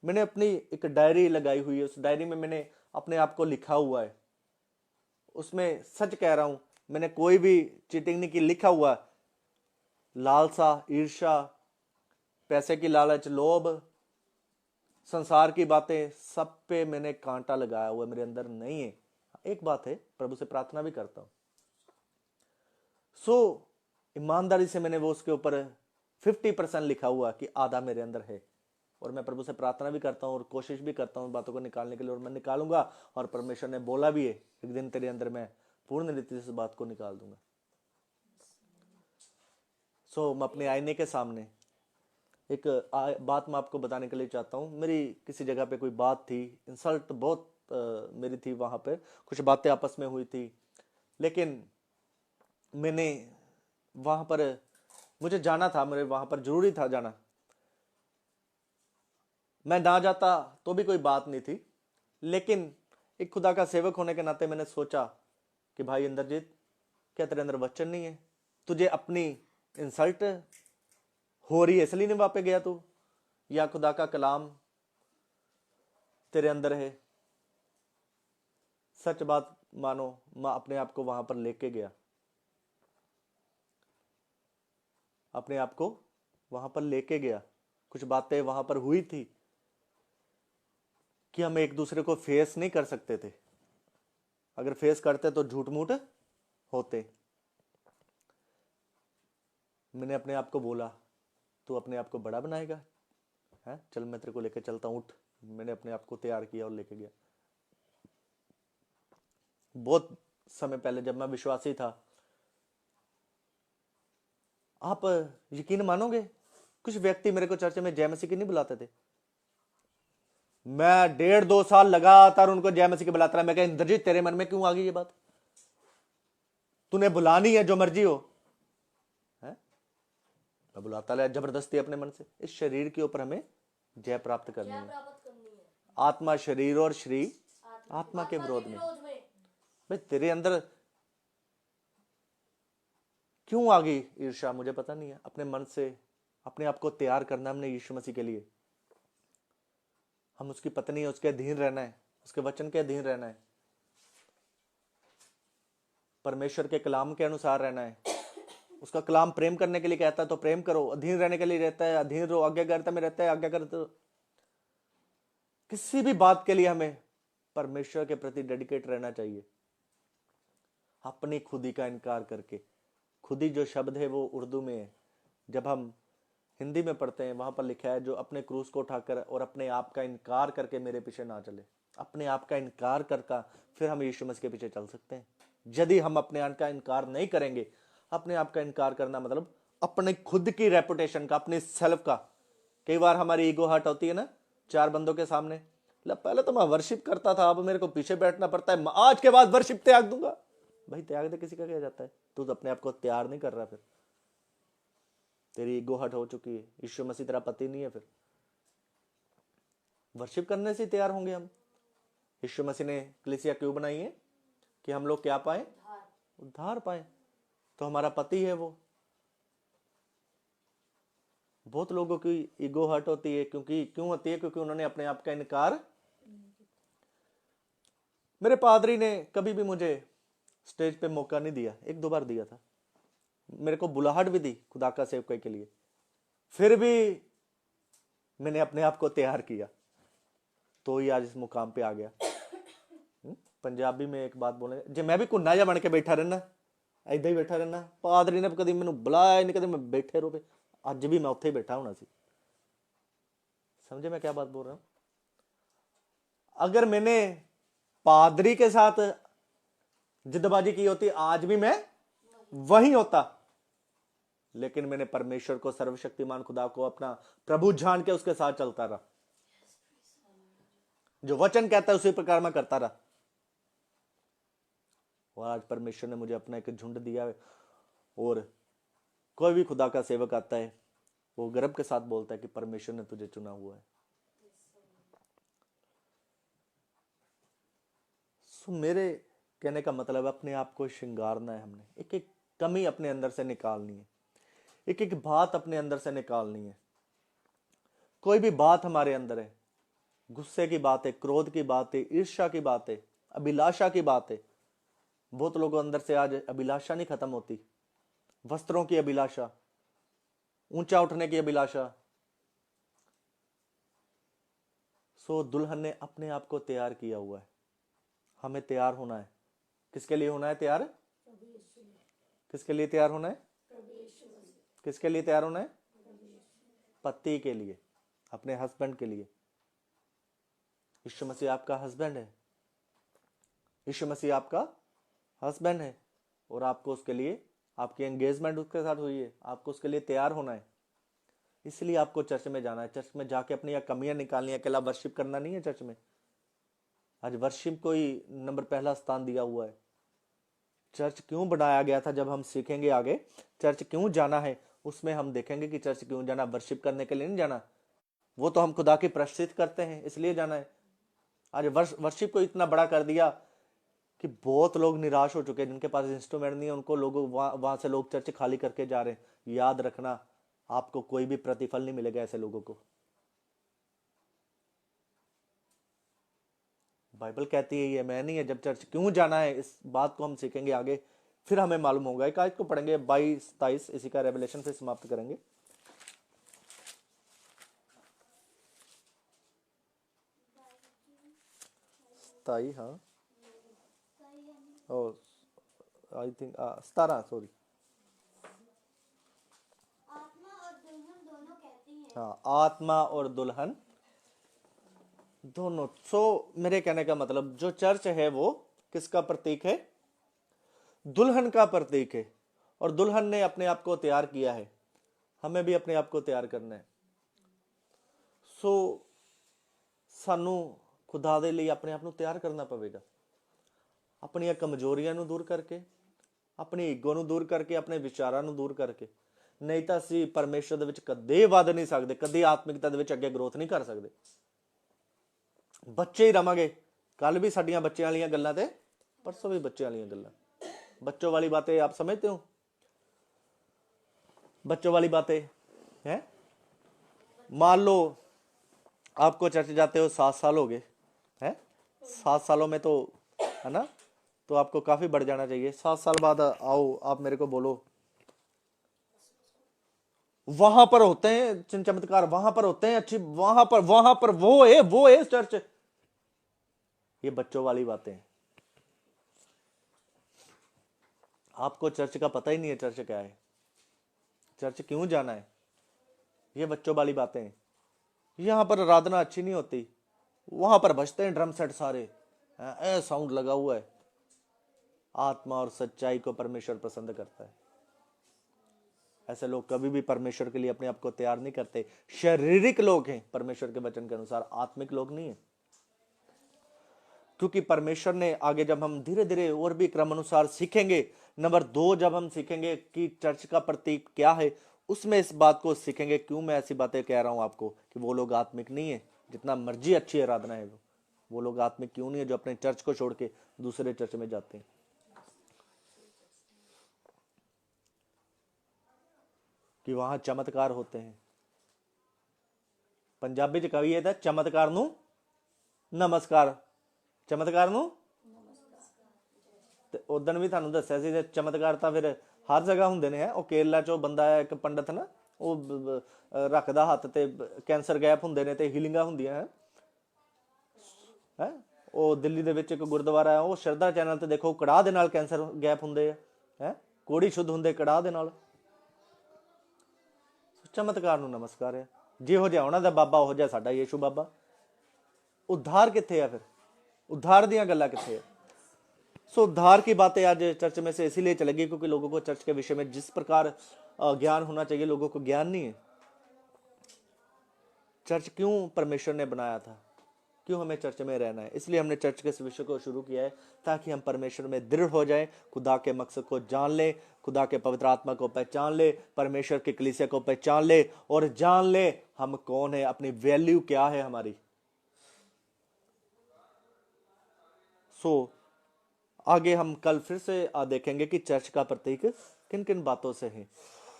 Speaker 1: मैंने अपनी एक डायरी लगाई हुई है उस डायरी में मैंने अपने आप को लिखा हुआ है उसमें सच कह रहा हूं मैंने कोई भी चीटिंग नहीं की लिखा हुआ लालसा ईर्ष्या पैसे की लालच लोभ संसार की बातें सब पे मैंने कांटा लगाया हुआ मेरे अंदर नहीं है एक बात है प्रभु से प्रार्थना भी करता हूं सो ईमानदारी से मैंने वो उसके ऊपर 50% लिखा हुआ कि आधा मेरे अंदर है और मैं प्रभु से प्रार्थना भी करता हूं और कोशिश भी करता हूं बातों को निकालने के लिए और मैं निकालूंगा और परमेश्वर ने बोला भी है एक दिन तेरे अंदर मैं पूर्ण रीति से इस बात को निकाल दूंगा सो मैं अपने आईने के सामने एक बात मैं आपको बताने के लिए चाहता हूं मेरी किसी जगह पे कोई बात थी इंसल्ट बहुत मेरी थी वहां पे कुछ बातें आपस में हुई थी लेकिन मैंने वहां पर मुझे जाना था मेरे वहां पर जरूरी था जाना मैं ना जाता तो भी कोई बात नहीं थी लेकिन एक खुदा का सेवक होने के नाते मैंने सोचा कि भाई इंद्रजीत क्या तेरे अंदर वचन नहीं है तुझे अपनी इंसल्ट हो रही है इसलिए नहीं वहां पे गया तू या खुदा का कलाम तेरे अंदर है सच बात मानो मैं अपने आप को वहां पर लेके गया अपने आप को वहां पर लेके गया कुछ बातें वहां पर हुई थी कि हम एक दूसरे को फेस नहीं कर सकते थे अगर फेस करते तो झूठ मूठ होते मैंने अपने आप को बोला तू अपने आप को बड़ा बनाएगा है चल मैं तेरे को लेके चलता हूं उठ मैंने अपने आप को तैयार किया और लेके गया बहुत समय पहले जब मैं विश्वासी था आप यकीन मानोगे कुछ व्यक्ति मेरे को चर्च में जय मसीह की नहीं बुलाते थे मैं 1.5-2 साल लगातार उनको जय मसीह की बुलाता रहा मैं कहा इंद्रजीत तेरे मन में क्यों आ गई ये बात तूने बुलानी है जो मर्जी हो है मैं बुलाता रहा जबरदस्ती अपने मन से इस शरीर के ऊपर हमें जय प्राप्त करनी है आत्मा शरीर और श्री आत्मा के विरोध में भाई तेरे अंदर क्यों आ गई ईर्ष्या मुझे पता नहीं है अपने मन से अपने आप को तैयार करना हमने यीशु मसीह के लिए हम उसकी पत्नी है उसके अधीन रहना है उसके वचन के अधीन रहना है परमेश्वर के कलाम के अनुसार रहना है उसका कलाम प्रेम करने के लिए कहता है तो प्रेम करो अधीन रहने के लिए रहता है अधीन रहो आज्ञाकारिता में रहता है आज्ञाकारिता किसी भी बात के लिए हमें परमेश्वर के प्रति डेडिकेट रहना चाहिए अपनी खुदी का इनकार करके खुदी जो शब्द है वो उर्दू में है जब हम हिंदी में पढ़ते हैं वहां पर लिखा है जो अपने क्रूस को उठाकर और अपने आप का इनकार करके मेरे पीछे ना चले अपने आप का इनकार करके फिर हम यीशु मसीह के पीछे चल सकते हैं यदि हम अपने आप का इनकार नहीं करेंगे अपने आप का इनकार करना मतलब अपने खुद की रेपुटेशन का अपने सेल्फ का कई बार हमारी ईगो हर्ट होती है ना 4 बंदों के सामने पहले तो मैं वर्शिप करता था अब मेरे को पीछे बैठना पड़ता है आज के बाद वर्शिप त्याग दूंगा भाई त्याग दे किसी का क्या जाता है तू तो अपने आप को तैयार नहीं कर रहा फिर तेरी ईगो हट हो चुकी है यीशु मसीह तेरा पति नहीं है फिर वर्शिप करने से तैयार होंगे हम यीशु मसीह ने कलीसिया क्यों बनाई है कि हम लोग क्या पाए उद्धार पाए तो हमारा पति है वो बहुत लोगों की ईगो हर्ट होती है क्योंकि क्यों होती है क्योंकि उन्होंने अपने आप का इनकार मेरे पादरी ने कभी भी मुझे स्टेज पे मौका नहीं दिया, 1-2 बार दिया था, मेरे को बुलाहट भी दी खुदा का सेवकाई के लिए, फिर भी मैंने अपने आप को तैयार किया, तो ही आज इस मुकाम पे आ गया। पंजाबी में एक बात बोले, जे मैं भी कुन्ना जा बन के बैठा रहना, ऐदा ही बैठा रहना, पादरी ने कभी मैनू बुलाया नहीं, कभी मैं बैठे रहो, अज भी मैं उत्थे ही बैठा होना सी। समझे मैं क्या बात बोल रहा हूं? अगर मैंने पादरी के साथ जिद्दबाजी की होती, आज भी मैं वही होता, लेकिन मैंने परमेश्वर को, सर्वशक्तिमान खुदा को अपना प्रभु जान के उसके साथ चलता रहा, जो वचन कहता है उसी प्रकार मैं करता रहा, और आज परमेश्वर ने मुझे अपना एक झुंड दिया है। और कोई भी खुदा का सेवक आता है, वो गर्व के साथ बोलता है कि परमेश्वर ने तुझे चुना हुआ है। सो मेरे कहने का मतलब, अपने आप को श्रृंगारना है, हमने एक एक कमी अपने अंदर से निकालनी है, एक एक बात अपने अंदर से निकालनी है। कोई भी बात हमारे अंदर है, गुस्से की बात है, क्रोध की बात है, ईर्ष्या की बात है, अभिलाषा की बात है। बहुत लोगों अंदर से आज अभिलाषा नहीं खत्म होती, वस्त्रों की अभिलाषा, ऊंचा उठने की अभिलाषा। सो दुल्हन ने अपने आप को तैयार किया हुआ है, हमें तैयार होना है। किसके लिए होना है तैयार? किसके लिए तैयार होना है? किसके लिए तैयार होना है? पति के लिए, अपने हस्बैंड के लिए। यीशु मसीह आपका हस्बैंड है, यीशु मसीह आपका हस्बैंड है, और आपको उसके लिए, आपकी एंगेजमेंट उसके साथ हुई है, आपको उसके लिए तैयार होना है। इसलिए आपको चर्च में जाना है, चर्च में जाके अपनी कमियां निकालनी है, अकेला वर्शिप करना नहीं है चर्च में। आज वर्शिप को ही नंबर पहला स्थान दिया हुआ है। चर्च क्यों बनाया गया था, जब हम सीखेंगे आगे चर्च क्यों जाना है, उसमें हम देखेंगे कि चर्च क्यों जाना, वर्शिप करने के लिए नहीं जाना, वो तो हम खुदा की प्रस्तुति करते हैं इसलिए जाना है। आज वर्शिप को इतना बड़ा कर दिया कि बहुत लोग निराश हो चुके हैं, जिनके पास इंस्ट्रूमेंट नहीं है, उनको लोगों वहां से लोग चर्च खाली करके जा रहे हैं। याद रखना, आपको कोई भी प्रतिफल नहीं मिलेगा ऐसे लोगों को। बाइबल कहती है, ये मैं नहीं है। जब चर्च क्यों जाना है, इस बात को हम सीखेंगे आगे, फिर हमें मालूम होगा। एक आयत को पढ़ेंगे 22-23, इसी का रेवलेशन से समाप्त करेंगे। ताई, हाँ, और आई थिंक 17, सॉरी,
Speaker 2: आत्मा और दुल्हन दोनों कहती हैं,
Speaker 1: हाँ, आत्मा और दुल्हन दोनों। मेरे कहने का मतलब, जो चर्च है वो किसका प्रतीक है? दुल्हन का प्रतीक है। और दुल्हन ने अपने आप को तैयार किया है, हमें भी अपने आप को तैयार करना है। सानू खुदा दे लिए अपने आप को तैयार करना पवेगा, अपनी कमजोरियां दूर करके, अपनी ईगो दूर करके, अपने विचारां दूर करके। नहीं तो असीं परमेश्वर दे विच कदे वध नहीं सकते, कदे आत्मिकता दे विच अगे ग्रोथ नहीं कर सकते। बच्चे ही रवांगे। कल भी साडियां बच्चों वाली गल्लां ते परसों भी बच्चों वाली गल्लां, बच्चों वाली बातें आप समझते हो? बच्चों वाली बातें हैं। मान लो आपको चर्च जाते हो 7 साल हो गए हैं, 7 सालों में तो, है ना, तो आपको काफी बढ़ जाना चाहिए। 7 साल बाद आओ, आप मेरे को बोलो वहां पर होते हैं चमत्कार, वहां पर होते हैं अच्छी, वहां पर वो है चर्च। ये बच्चों वाली बातें हैं। आपको चर्च का पता ही नहीं है, चर्च क्या है, चर्च क्यों जाना है, ये बच्चों वाली बातें हैं। यहां पर आराधना अच्छी नहीं होती, वहां पर बजते हैं ड्रम सेट सारे, साउंड लगा हुआ है। आत्मा और सच्चाई को परमेश्वर पसंद करता है। ऐसे लोग कभी भी परमेश्वर के लिए अपने आप को तैयार नहीं करते। शारीरिक लोग हैं परमेश्वर के वचन के अनुसार, आत्मिक लोग नहीं है। क्योंकि परमेश्वर ने आगे, जब हम धीरे धीरे और भी क्रम अनुसार सीखेंगे, नंबर 2 जब हम सीखेंगे कि चर्च का प्रतीक क्या है, उसमें इस बात को सीखेंगे। क्यों मैं ऐसी बातें कह रहा हूं आपको कि वो लोग आत्मिक नहीं है, जितना मर्जी अच्छी आराधना है, वो लोग आत्मिक क्यों नहीं है, जो अपने चर्च को छोड़ के दूसरे चर्च में जाते हैं। कि वहां चमत्कार होते हैं। पंजाबी च कही है, चमत्कार नू नमस्कार, चमत्कार नू ਤੇ ਉਦੋਂ ਵੀ ਤੁਹਾਨੂੰ ਦੱਸਿਆ ਸੀ ਕਿ ਚਮਤਕਾਰ ਤਾਂ ਫਿਰ ਹਰ ਜਗ੍ਹਾ ਹੁੰਦੇ ਨੇ। ਉਹ ਕੇਰਲਾ ਚੋਂ ਬੰਦਾ ਹੈ ਇੱਕ ਪੰਡਤ ਨਾ, ਉਹ ਰੱਖਦਾ ਹੱਥ ਤੇ ਕੈਂਸਰ ਗੈਪ ਹੁੰਦੇ ਨੇ ਤੇ ਹੀਲਿੰਗਾਂ ਹੁੰਦੀਆਂ ਹੈ। ਉਹ ਦਿੱਲੀ ਦੇ ਵਿੱਚ ਇੱਕ ਗੁਰਦੁਆਰਾ ਹੈ, ਉਹ ਸ਼ਰਧਾ ਚੈਨਲ ਤੇ ਦੇਖੋ, ਕੜਾਹ ਦੇ ਨਾਲ ਕੈਂਸਰ ਗੈਪ ਹੁੰਦੇ ਆ ਹੈ, ਕੋੜੀ ਸ਼ੁੱਧ ਹੁੰਦੇ ਕੜਾਹ ਦੇ ਨਾਲ। ਚਮਤਕਾਰ ਨੂੰ ਨਮਸਕਾਰ ਹੈ। ਜਿਹੋ ਜਿਹਾ ਉਹਨਾਂ ਦਾ ਬਾਬਾ ਉਹੋ ਜਿਹਾ ਸਾਡਾ ਯੀਸ਼ੂ ਬਾਬਾ। उद्धार किथे है? फिर उद्धार दियां गल्लां किथे है? सो उद्धार की बातें आज चर्च में से इसीलिए चलेगी क्योंकि लोगों को चर्च के विषय में जिस प्रकार ज्ञान होना चाहिए लोगों को ज्ञान नहीं है। चर्च क्यों परमेश्वर ने बनाया था, क्यों हमें चर्च में रहना है, इसलिए हमने चर्च के इस विषय को शुरू किया है ताकि हम परमेश्वर में दृढ़ हो जाएं, खुदा के मकसद को जान ले, खुदा के पवित्र आत्मा को पहचान ले, परमेश्वर की कलीसिया को पहचान ले और जान ले हम कौन है, अपनी वैल्यू क्या है हमारी। सो आगे हम कल फिर से देखेंगे कि चर्च का प्रतीक किन किन बातों से है।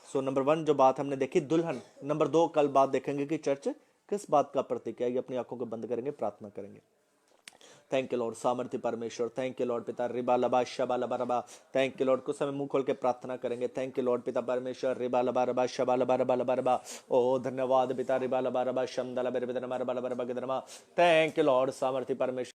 Speaker 1: सो नंबर 1 जो बात हमने देखी दुल्हन, नंबर 2 कल बात देखेंगे कि चर्च किस बात का प्रतीक है। ये अपनी आंखों को बंद करेंगे, प्रार्थना करेंगे। थैंक यू लॉर्ड, सामर्थ्य परमेश्वर, थैंक यू लॉर्ड पिता, रिबा लबा शबा लबा रबा, थैंक यू लॉर्ड। कुछ समय मुंह खोल के प्रार्थना करेंगे। थैंक यू लॉर्ड पिता परमेश्वर, रिबा लबा रबा शबा लबा रबा लबा रबा, ओ धन्यवाद पिता, रिबा लबा रबा शम दला बेरे बेदनमा रबा लबा रबा गिदनमा, थैंक यू लॉर्ड, सामर्थ्य परमेश्वर।